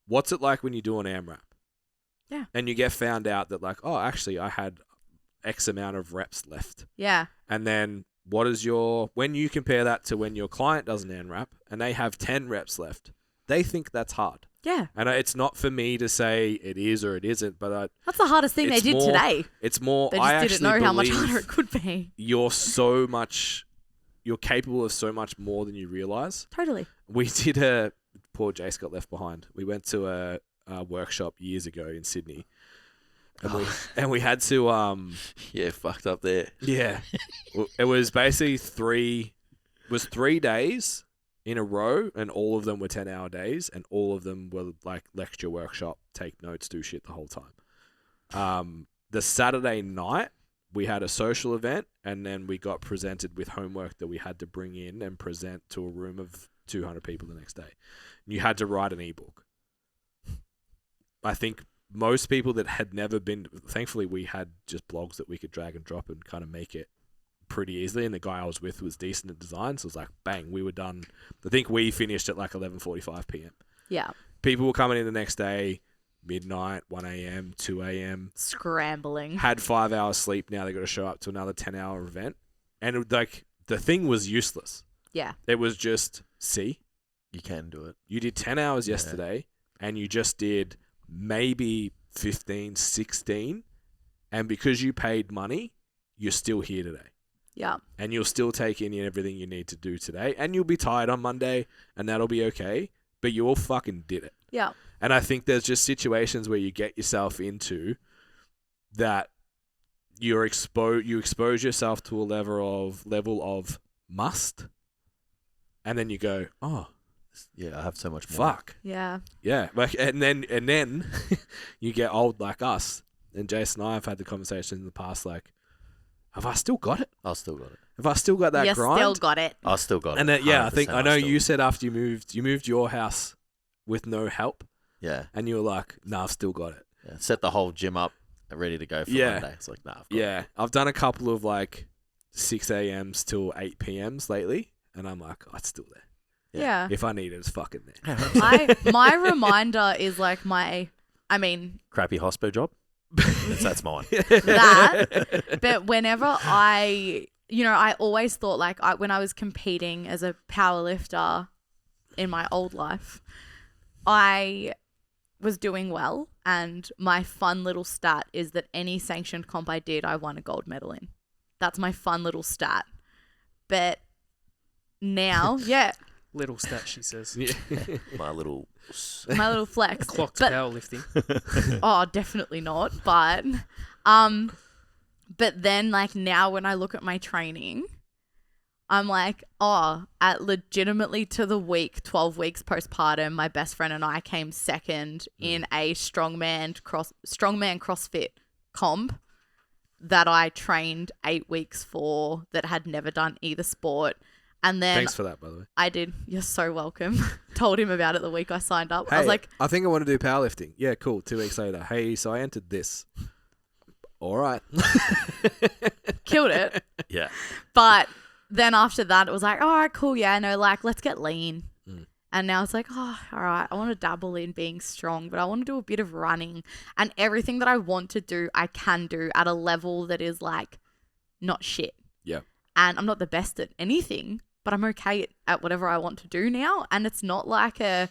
what's it like when you do an AMRAP? Yeah. And you get found out that, like, oh, actually, I had X amount of reps left. Yeah. And then when you compare that to when your client does an AMRAP and they have 10 reps left, they think that's hard. Yeah. And it's not for me to say it is or it isn't, but that's the hardest thing they did today. It's more, they just didn't know how much harder it could be. You're capable of so much more than you realize. Totally. We did poor Jace got left behind. We went to a workshop years ago in Sydney. And we had to fucked up there. Yeah. It was basically 3 days in a row, and all of them were 10-hour days, and all of them were like lecture, workshop, take notes, do shit the whole time. The Saturday night, we had a social event, and then we got presented with homework that we had to bring in and present to a room of 200 people the next day. You had to write an ebook. I think most people that had never been, thankfully we had just blogs that we could drag and drop and kind of make it pretty easily, and the guy I was with was decent at design, so it was like bang, we were done. I think we finished at like 11:45 p.m. Yeah. People were coming in the next day, midnight, 1 a.m., 2 a.m. Scrambling. Had 5 hours sleep, now they got to show up to another 10-hour event. And like the thing was useless. Yeah. It was just, see, You can do it. you did 10 hours yesterday and you just did maybe 15, 16, and because you paid money, you're still here today. Yeah. And you'll still take in everything you need to do today, and you'll be tired on Monday, and that'll be okay, but you all fucking did it. Yeah. And I think there's just situations where you get yourself into that you expose yourself to a level of must, and then you go, oh, Yeah, I have so much more. Yeah. Yeah, like, and then you get old like us, and Jason and I have had the conversation in the past, like, have I still got it? I still got it. Have I still got that You grind? still got it. I still got And it. then, yeah, I think 100% I know still- you said after you moved your house with no help, Yeah. and you were like, "Nah, I've still got it." Yeah. Set the whole gym up ready to go for Yeah. Monday. It's like, nah, I've got Yeah, I've done a couple of like 6 a.m.s till 8 p.m.s lately, and I'm like, oh, it's still there. Yeah. If I need it, it's fucking there. My reminder is like crappy hospo job. That's mine. that. But whenever I always thought like when I was competing as a powerlifter in my old life, I was doing well, and my fun little stat is that any sanctioned comp I did, I won a gold medal in. That's my fun little stat. But now, yeah, Little stat, she says. My little flex. Clocked But- powerlifting. Oh, definitely not. But then like now when I look at my training, I'm like, oh, at legitimately to the week, 12 weeks postpartum, my best friend and I came second in a strongman CrossFit comp that I trained 8 weeks for, that had never done either sport. And then Thanks for that, by the way. I did. You're so welcome. Told him about it the week I signed up. Hey, I was like, I think I want to do powerlifting. Yeah, cool. 2 weeks later, hey, so I entered this. All right. killed it. Yeah. But then after that, it was like, all right, cool. Yeah, no, like, let's get lean. And now it's like, oh, all right, I want to dabble in being strong, but I want to do a bit of running. And everything that I want to do, I can do at a level that is like not shit. Yeah. And I'm not the best at anything, but I'm okay at whatever I want to do now. And it's not like a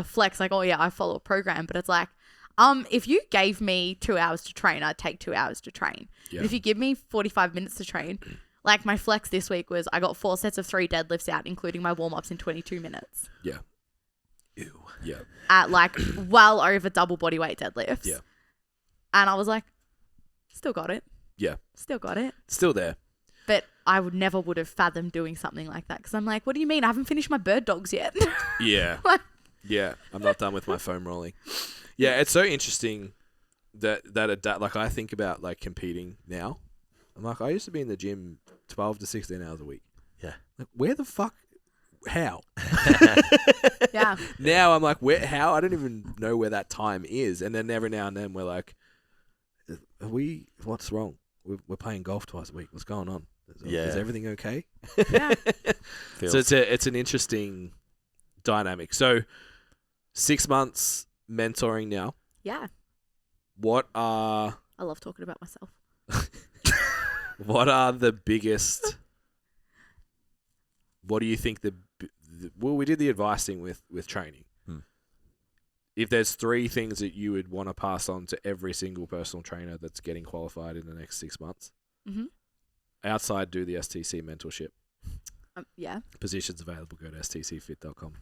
flex, like, oh yeah, I follow a program, but it's like, if you gave me 2 hours to train, I'd take 2 hours to train. Yeah. But if you give me 45 minutes to train, like my flex this week was I got 4 sets of 3 deadlifts out, including my warm-ups in 22 minutes. Yeah. Ew. Yeah. At like well over double body weight deadlifts. Yeah. And I was like, still got it. Yeah. Still got it. Still there. But I would have fathomed doing something like that because I'm like, what do you mean? I haven't finished my bird dogs yet. Yeah. Yeah. I'm not done with my foam rolling. Yeah. It's so interesting that like I think about like competing now. I'm like, I used to be in the gym 12 to 16 hours a week. Yeah. Like, where the fuck? How? Yeah. Now I'm like, where? How? I don't even know where that time is. And then every now and then we're like, what's wrong? We're playing golf twice a week. What's going on? Is everything okay? Yeah. So it's an interesting dynamic. So 6 months mentoring now. Yeah. I love talking about myself. What are the biggest? What do you think well, we did the advice thing with training. If there's 3 things that you would want to pass on to every single personal trainer that's getting qualified in the next 6 months, outside do the STC mentorship. Yeah. Positions available. Go to stcfit.com.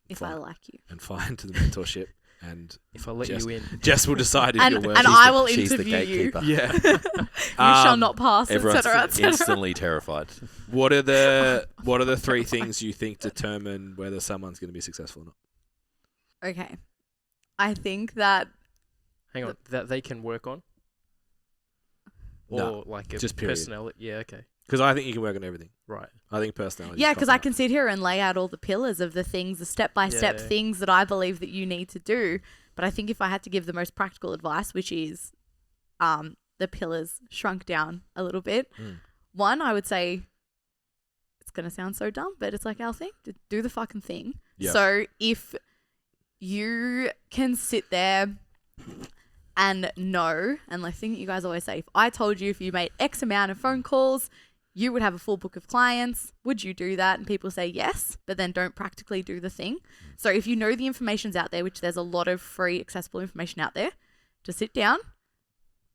If I like you. And find the mentorship. And if I let you in, Jess will decide if you're worth it. And I will she's the interview you. gatekeeper. Yeah. You shall not pass, Everyone's etc., etc. instantly terrified. What are the 3 things you think determine whether someone's going to be successful or not? Okay. I think that hang on, that they can work on, or No, like a just period. personality. Yeah, okay, Because I think you can work on everything. right. I think personality. yeah, because I can sit here and lay out all the pillars of the things, the step-by-step Yeah. things that I believe that you need to do. But I think if I had to give the most practical advice, which is the pillars shrunk down a little bit. One, I would say, it's going to sound so dumb, but it's like our thing. Do the fucking thing. Yeah. So if you can sit there and know, and the thing that you guys always say, if I told you if you made X amount of phone calls, you would have a full book of clients. Would you do that? And people say yes, but then don't practically do the thing. So if you know the information's out there, which there's a lot of free accessible information out there, just sit down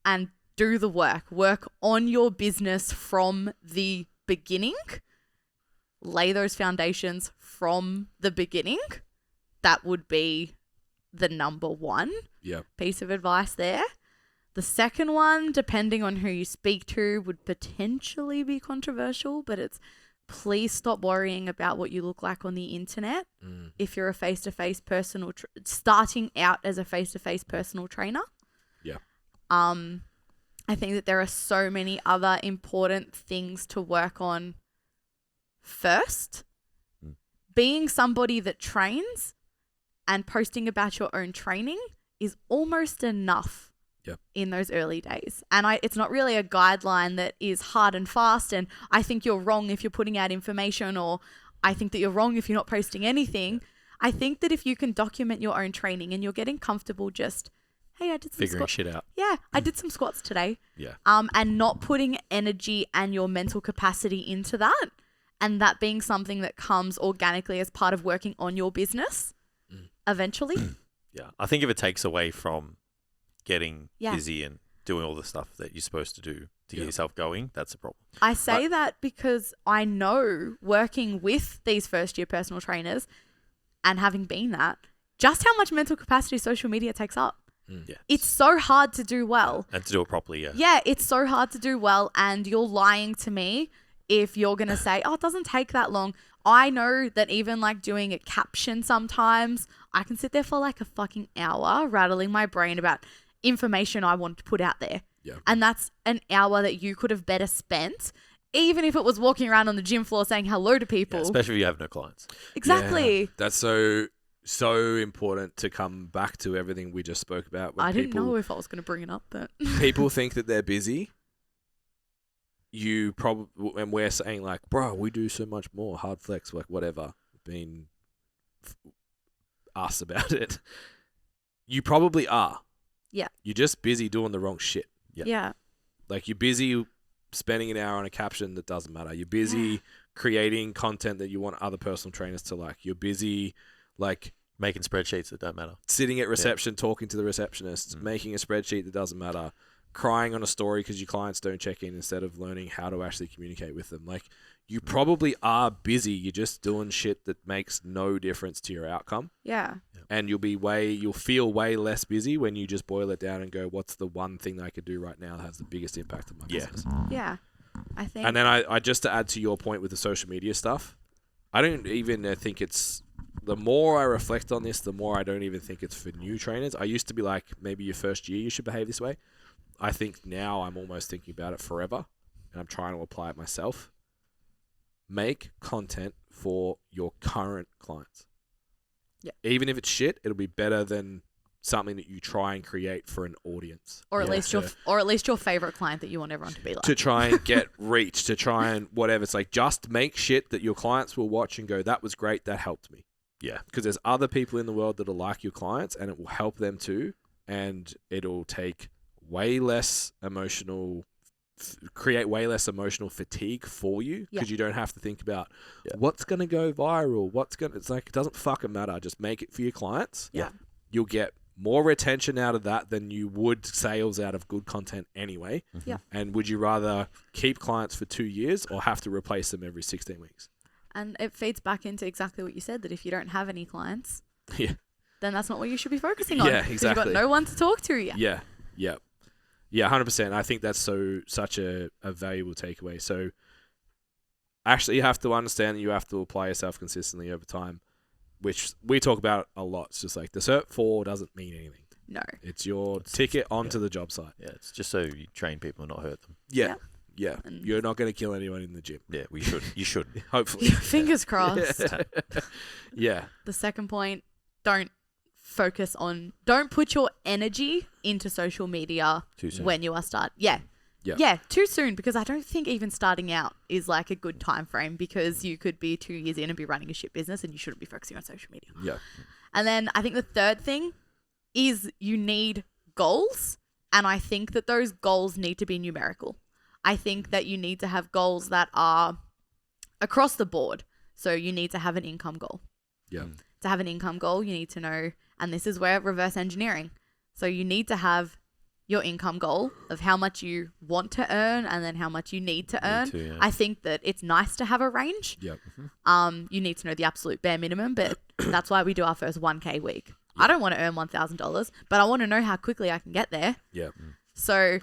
and do the work. Work on your business from the beginning. Lay those foundations from the beginning. That would be the number 1 piece of advice there. The second one, depending on who you speak to, would potentially be controversial, but it's please stop worrying about what you look like on the internet. If you're a face-to-face personal, starting out as a face-to-face personal trainer. Yeah. I think that there are so many other important things to work on first. Being somebody that trains and posting about your own training is almost enough in those early days. And it's not really a guideline that is hard and fast and I think you're wrong if you're putting out information, or I think that you're wrong if you're not posting anything. I think that if you can document your own training and you're getting comfortable just, hey, I did some Figuring shit out. Yeah, I did some squats today. Yeah. And not putting energy and your mental capacity into that, and that being something that comes organically as part of working on your business eventually. Yeah. I think if it takes away from getting busy and doing all the stuff that you're supposed to do to get yourself going, that's a problem. I say that because I know, working with these first year personal trainers and having been that, just how much mental capacity social media takes up. Yeah. It's so hard to do well. And to do it properly, yeah. Yeah, it's so hard to do well, and you're lying to me if you're going to say, oh, it doesn't take that long. I know that even like doing a caption sometimes, I can sit there for like a fucking hour rattling my brain about information I want to put out there. Yeah. And that's an hour that you could have better spent, even if it was walking around on the gym floor saying hello to people. Yeah, especially if you have no clients. Exactly. Yeah, that's so important to come back to everything we just spoke about. When I didn't know if I was going to bring it up, but people think that they're busy. You probably, and we're saying like, bro, we do so much more hard flex, like whatever. Been us about it. You probably are. Yeah. You're just busy doing the wrong shit. Yep. Yeah. Like you're busy spending an hour on a caption that doesn't matter. You're busy creating content that you want other personal trainers to like. You're busy like Making spreadsheets that don't matter. sitting at reception, talking to the receptionist, making a spreadsheet that doesn't matter, crying on a story because your clients don't check in instead of learning how to actually communicate with them. Like you probably are busy. You're just doing shit that makes no difference to your outcome. Yeah. And you'll feel way less busy when you just boil it down and go, what's the one thing that I could do right now that has the biggest impact on my business? Yeah. I think. And then I just to add to your point with the social media stuff, I don't even think it's, the more I reflect on this, the more I don't even think it's for new trainers. I used to be like, maybe your first year you should behave this way. I think now I'm almost thinking about it forever, and I'm trying to apply it myself. Make content for your current clients. Yeah. Even if it's shit, it'll be better than something that you try and create for an audience. or at Yeah. least your favorite client that you want everyone to be like. To try and get reach, to try and whatever. It's like, just make shit that your clients will watch and go, that was great, that helped me. Yeah. Because there's other people in the world that are like your clients, and it will help them too. And it'll take way less create way less emotional fatigue for you, because you don't have to think about what's going to go viral, it's like, it doesn't fucking matter. Just make it for your clients. Yeah. You'll get more retention out of that than you would sales out of good content anyway. Yeah. And would you rather keep clients for 2 years or have to replace them every 16 weeks? And it feeds back into exactly what you said, that if you don't have any clients, Yeah. then that's not what you should be focusing on. Yeah, 'cause exactly. You've got no one to talk to yet. Yeah. Yeah. Yeah, 100%. I think that's such a valuable takeaway. So actually you have to understand that you have to apply yourself consistently over time, which we talk about a lot. It's just like the Cert 4 doesn't mean anything. No. It's your ticket onto the job site. Yeah, it's just so you train people and not hurt them. Yeah. Yeah. Yeah. And- You're not going to kill anyone in the gym. Yeah, we should. You should. Hopefully. Fingers crossed. Yeah. The second point, don't put your energy into social media Too soon. when you are Yeah. Yeah, too soon, because I don't think even starting out is like a good time frame, because you could be 2 years in and be running a shit business and you shouldn't be focusing on social media. Yeah. And then I think the third thing is you need goals, and I think that those goals need to be numerical. I think that you need to have goals that are across the board. So you need to have an income goal. Yeah. To have an income goal, you need to know, and this is where reverse engineering. So you need to have your income goal of how much you want to earn and then how much you need to earn. I think that it's nice to have a range. Yep. You need to know the absolute bare minimum, but that's why we do our first 1K week. I don't want to earn $1,000, but I want to know how quickly I can get there. Yeah. So,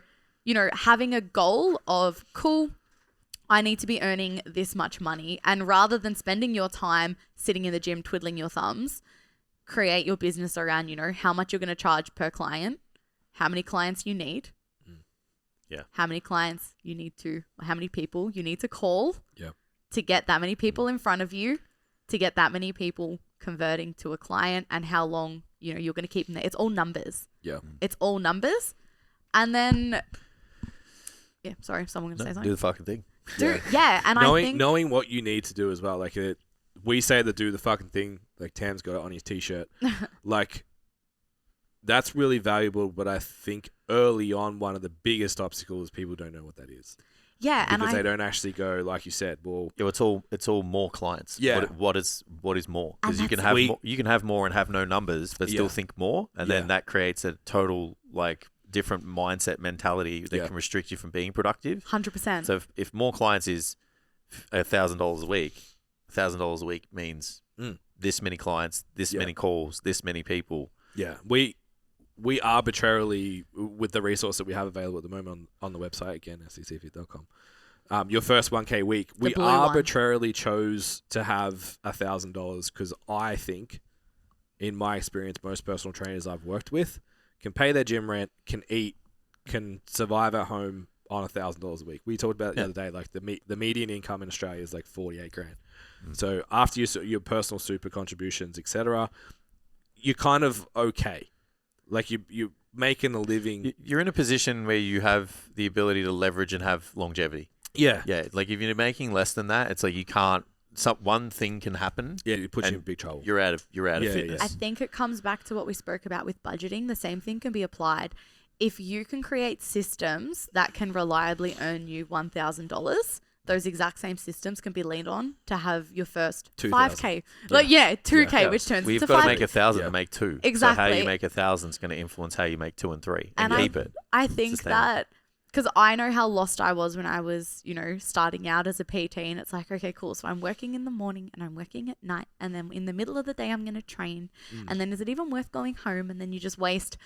having a goal of, cool, I need to be earning this much money. And rather than spending your time sitting in the gym twiddling your thumbs, create your business around, how much you're going to charge per client, how many clients you need, how many people you need to call to get that many people in front of you, to get that many people converting to a client, and how long, you're going to keep them there. It's all numbers. Yeah. It's all numbers. And then, sorry, someone going to say Do something? the fucking thing. And I think... knowing what you need to do as well. Like we say the do the fucking thing, like Tam's got it on his t-shirt. Like that's really valuable, but I think early on one of the biggest obstacles, people don't know what that is. Yeah, because they don't actually go, like you said, well, it's all more clients. Yeah. What is more? Because And you can have more and have no numbers, but still think more, and then that creates a total different mindset mentality that can restrict you from being productive. 100%. So if more clients is $1,000 a week, $1,000 a week means this many clients, this many calls, this many people. Yeah, we arbitrarily, with the resource that we have available at the moment on the website, again, scfit.com, your first 1K week, we arbitrarily chose to have $1,000 because I think, in my experience, most personal trainers I've worked with can pay their gym rent, can eat, can survive at home on $1,000 a week. We talked about it the other day, like the median income in Australia is like 48 grand. So after your personal super contributions, etc., you're kind of okay. Like you're making a living. You're in a position where you have the ability to leverage and have longevity. Yeah. Yeah. Like if you're making less than that, it's like you can't one thing can happen. Yeah, it puts you And in big trouble. You're out of Yeah, fitness. I think it comes back to what we spoke about with budgeting. The same thing can be applied. If you can create systems that can reliably earn you $1,000, those exact same systems can be leaned on to have your first 2,000. 5K. Like, 2K, Yeah. which turns We've into got 5. to make 1,000 Yeah. to make 2. So how Exactly. you make 1,000 is going to influence how you make 2 and 3 and, And keep it. I think sustainable. that because I know how lost I was when I was, starting out as a PT, and it's like, okay, cool. So I'm working in the morning and I'm working at night, and then in the middle of the day I'm going to train, and then is it even worth going home? And then you just waste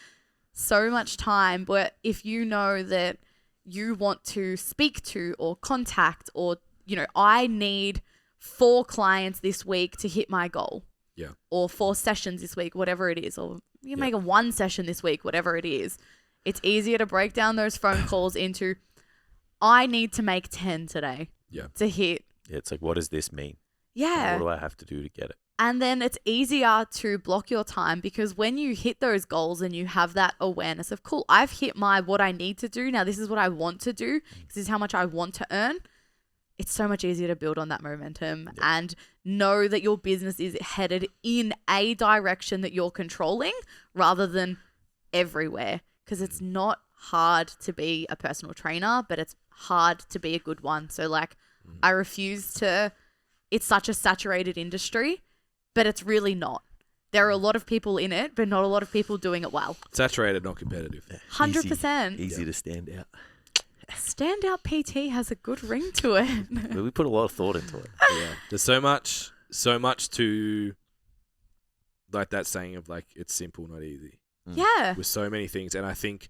so much time. But if you know that you want to speak to or contact, or I need 4 clients this week to hit my goal. Yeah. Or 4 sessions this week, whatever it is, or you make a 1 session this week, whatever it is. It's easier to break down those phone calls into, I need to make 10 today. Yeah. To hit. Yeah, it's like, what does this mean? Yeah. What do I have to do to get it? And then it's easier to block your time, because when you hit those goals and you have that awareness of, cool, I've hit what I need to do. Now this is what I want to do. This is how much I want to earn. It's so much easier to build on that momentum and know that your business is headed in a direction that you're controlling rather than everywhere. Because it's not hard to be a personal trainer, but it's hard to be a good one. So I refuse to, it's such a saturated industry, but it's really not. There are a lot of people in it, but not a lot of people doing it well. Saturated, not competitive. 100%. Easy to stand out. Standout PT has a good ring to it. We put a lot of thought into it. Yeah. There's so much to, like that saying of like, it's simple, not easy. Yeah. With so many things. And I think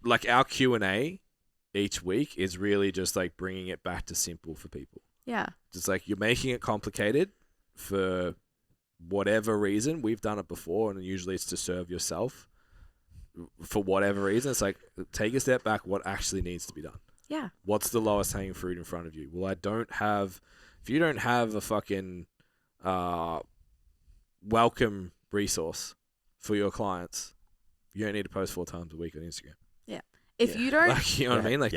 like our Q&A each week is really just like bringing it back to simple for people. Yeah. Just like you're making it complicated for whatever reason. We've done it before, and usually it's to serve yourself for whatever reason. It's like, take a step back. What actually needs to be done? Yeah. What's the lowest hanging fruit in front of you? Well, if you don't have a fucking welcome resource for your clients, you don't need to post 4 times a week on Instagram. Yeah. If you don't, Like, you know what I mean? Like,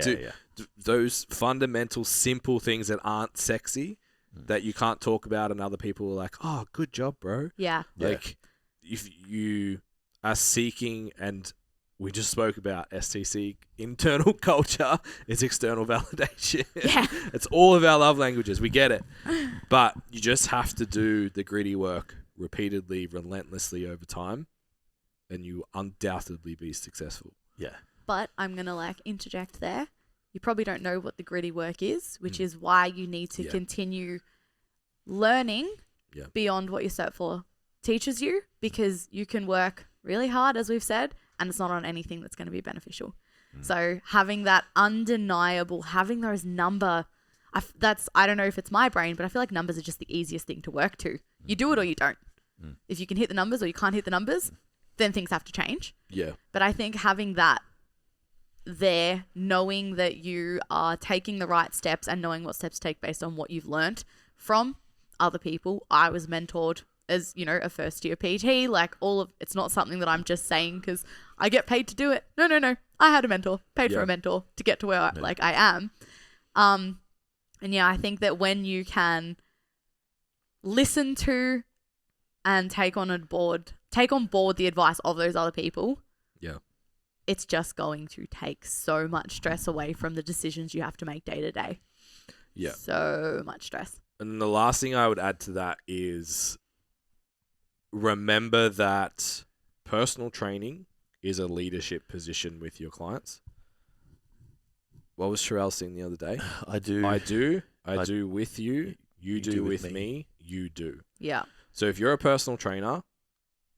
those fundamental, simple things that aren't sexy, that you can't talk about, and other people are like, oh, good job, bro. yeah. Like, if you are seeking, and we just spoke about STC, internal culture is external validation. Yeah. It's all of our love languages. We get it. But you just have to do the gritty work repeatedly, relentlessly over time, and you undoubtedly be successful. Yeah. But I'm going to interject there. You probably don't know what the gritty work is, which is why you need to continue learning beyond what your Cert 4 teaches you, because you can work really hard, as we've said, and it's not on anything that's going to be beneficial. So having that undeniable, having those I don't know if it's my brain, but I feel like numbers are just the easiest thing to work to. You do it or you don't. If you can hit the numbers or you can't hit the numbers, then things have to change. Yeah. But I think having that there, knowing that you are taking the right steps and knowing what steps to take based on what you've learned from other people. I was mentored as, a first year PT, it's not something that I'm just saying because I get paid to do it. No. I had a mentor, paid for a mentor to get to where I am. And I think that when you can listen to and take on board the advice of those other people, it's just going to take so much stress away from the decisions you have to make day to day. Yeah. So much stress. And the last thing I would add to that is remember that personal training is a leadership position with your clients. What was Sherelle saying the other day? I do. I do with you. You do with me. You do. Yeah. So if you're a personal trainer,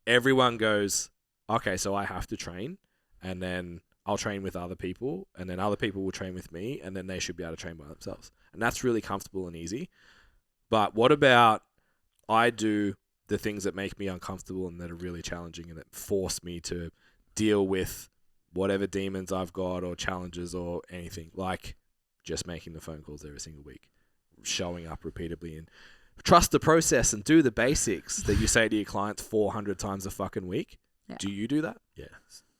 everyone goes, okay, so I have to train, and then I'll train with other people, and then other people will train with me, and then they should be able to train by themselves. And that's really comfortable and easy. But what about I do the things that make me uncomfortable and that are really challenging and that force me to deal with whatever demons I've got or challenges or anything, like just making the phone calls every single week, showing up repeatedly, and trust the process and do the basics that you say to your clients 400 times a fucking week. Yeah. Do you do that? Yeah.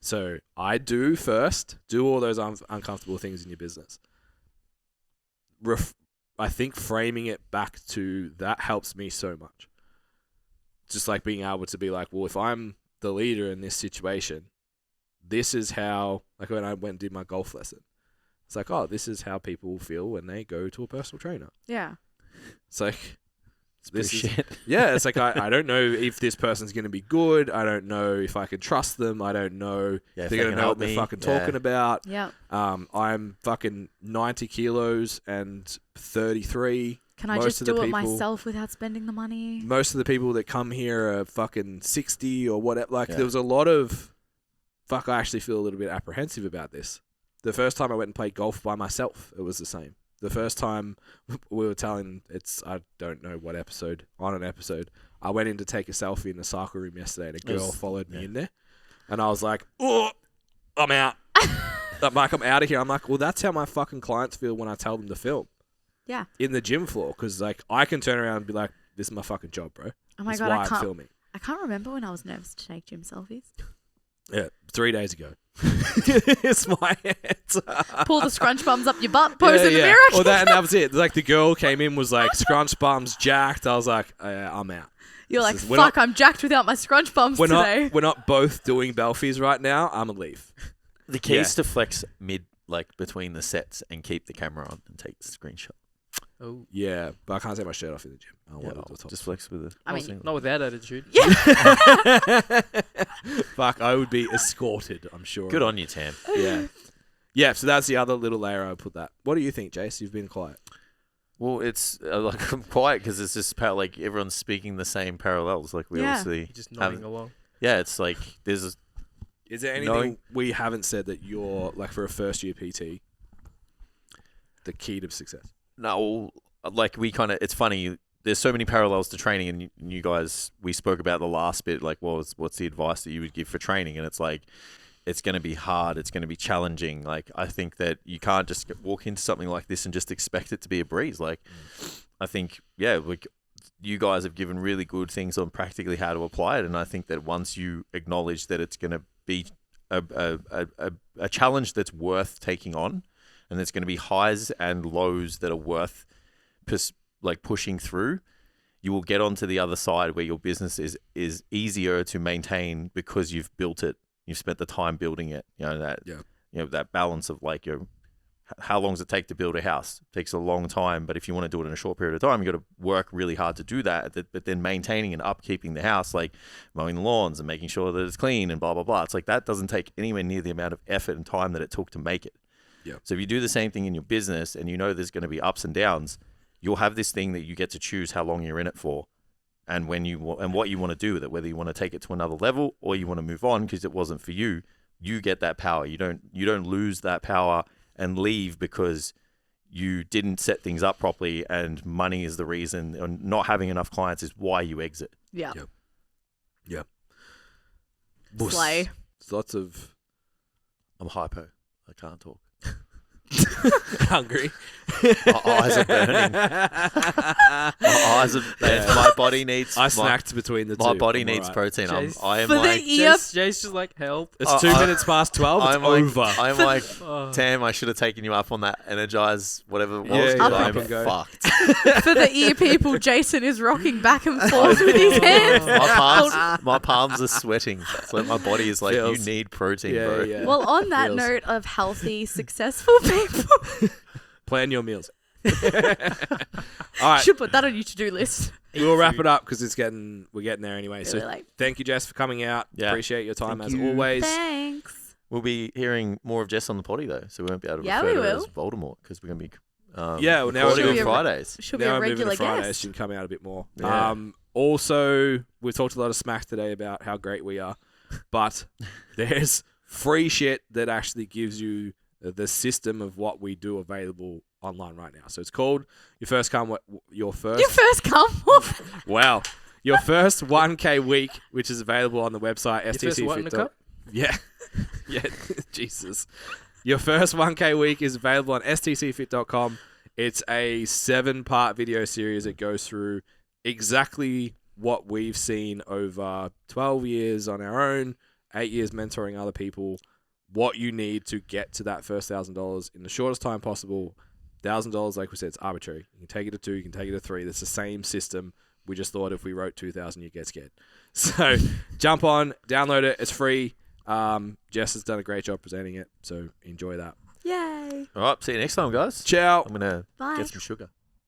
So I do first. Do all those uncomfortable things in your business. I think framing it back to that helps me so much. Just like being able to be like, well, if I'm the leader in this situation, this is how, like when I went and did my golf lesson, it's like, oh, this is how people feel when they go to a personal trainer. Yeah. It's like, This shit. yeah, it's like, I don't know if this person's going to be good. I don't know if I can trust them. I don't know if they're going to know what they're fucking talking about. Yeah. I'm fucking 90 kilos and 33. Can I just do it myself without spending the money? Most of the people that come here are fucking 60 or whatever. Like, there was a lot of, I actually feel a little bit apprehensive about this. The first time I went and played golf by myself, it was the same. The first time we were telling, I don't know what episode, on an episode, I went in to take a selfie in the cycle room yesterday and a girl followed me in there. And I was like, oh, I'm out. I'm out of here. I'm like, well, that's how my fucking clients feel when I tell them to film. Yeah. In the gym floor. Because, like, I can turn around and be like, this is my fucking job, bro. Oh my God, I'm filming. I can't remember when I was nervous to take gym selfies. Yeah, 3 days ago. It's my answer. Pull the scrunch bums up your butt, pose in the mirror. Well, that was it. Like, the girl came in, was like, scrunch bums jacked. I was like, I'm out. You're like, fuck, I'm jacked without my scrunch bums today. We're not both doing belfies right now. I'm going to leave. The key is to flex between the sets and keep the camera on and take the screenshot. Oh. Yeah, but I can't take my shirt off in the gym. Just flex with it. I mean, not with that attitude. Yeah. Fuck, I would be escorted, I'm sure. Good on you, Tam. Yeah. Yeah, so that's the other little layer I put that. What do you think, Jace? You've been quiet. Well, it's like I'm quiet because it's just like everyone's speaking the same parallels. Like we obviously just nodding along. Yeah, it's like there's. Is there anything we haven't said that you're like for a first year PT? The key to success. No, like we kind of. It's funny. There's so many parallels to training, and you guys, we spoke about the last bit. Like, what's the advice that you would give for training? And it's like, it's going to be hard. It's going to be challenging. Like, I think that you can't just walk into something like this and just expect it to be a breeze. Like, I think, like you guys have given really good things on practically how to apply it. And I think that once you acknowledge that it's going to be a challenge that's worth taking on, and there's going to be highs and lows that are worth pushing through, you will get onto the other side where your business is easier to maintain because you've built it. You've spent the time building it. That balance of like how long does it take to build a house? It takes a long time, but if you want to do it in a short period of time, you got to work really hard to do that. But then maintaining and upkeeping the house, like mowing the lawns and making sure that it's clean and blah blah blah. It's like that doesn't take anywhere near the amount of effort and time that it took to make it. Yeah. So if you do the same thing in your business and you know there's going to be ups and downs, you'll have this thing that you get to choose how long you're in it for, and what you want to do with it. Whether you want to take it to another level or you want to move on because it wasn't for you, you get that power. You don't lose that power and leave because you didn't set things up properly, and money is the reason, and not having enough clients is why you exit. Yeah. Yep. Slay. There's lots of. I'm hypo. I can't talk. Hungry. My eyes are burning. My body needs. I snacked between the two. My body needs protein. I am like. Jay's just like, help. It's 2 minutes past 12. It's over. I'm like, Tam, I should have taken you up on that Energize, whatever it was. I'm fucked. For the ear people, Jason is rocking back and forth with his hands. My palms are sweating. It's like my body is like, you need protein, bro. Yeah. Well, on that note of healthy, successful people. Plan your meals. All right. Should put that on your to-do list. We'll wrap it up because we're getting there anyway. Really so thank you, Jess, for coming out. Yeah. Appreciate your time Thank as you. always. Thanks. We'll be hearing more of Jess on the potty though, so we won't be able to Yeah, refer we to her will. as Voldemort because we're going to be now recording she'll on be Fridays. She'll be Now a I'm moving to regular Fridays. guest. She can come out a bit more. Yeah. Also, we've talked a lot of smack today about how great we are, but there's free shit that actually gives you the system of what we do available online right now. So it's called Your First Come. Your first Wow. Your first 1K week, which is available on the website stcfit. Yeah. Yeah. Jesus. Your first 1K week is available on stcfit.com. It's a 7-part video series that goes through exactly what we've seen over 12 years on our own, 8 years mentoring other people, what you need to get to that first $1,000 in the shortest time possible $1,000, like we said, it's arbitrary. You can take it to 2, you can take it to 3. That's the same system. We just thought if we wrote 2,000, you'd get scared. So jump on, download it. It's free. Jess has done a great job presenting it, so enjoy that. Yay. All right, see you next time, guys. Ciao. I'm going to Bye. get some sugar.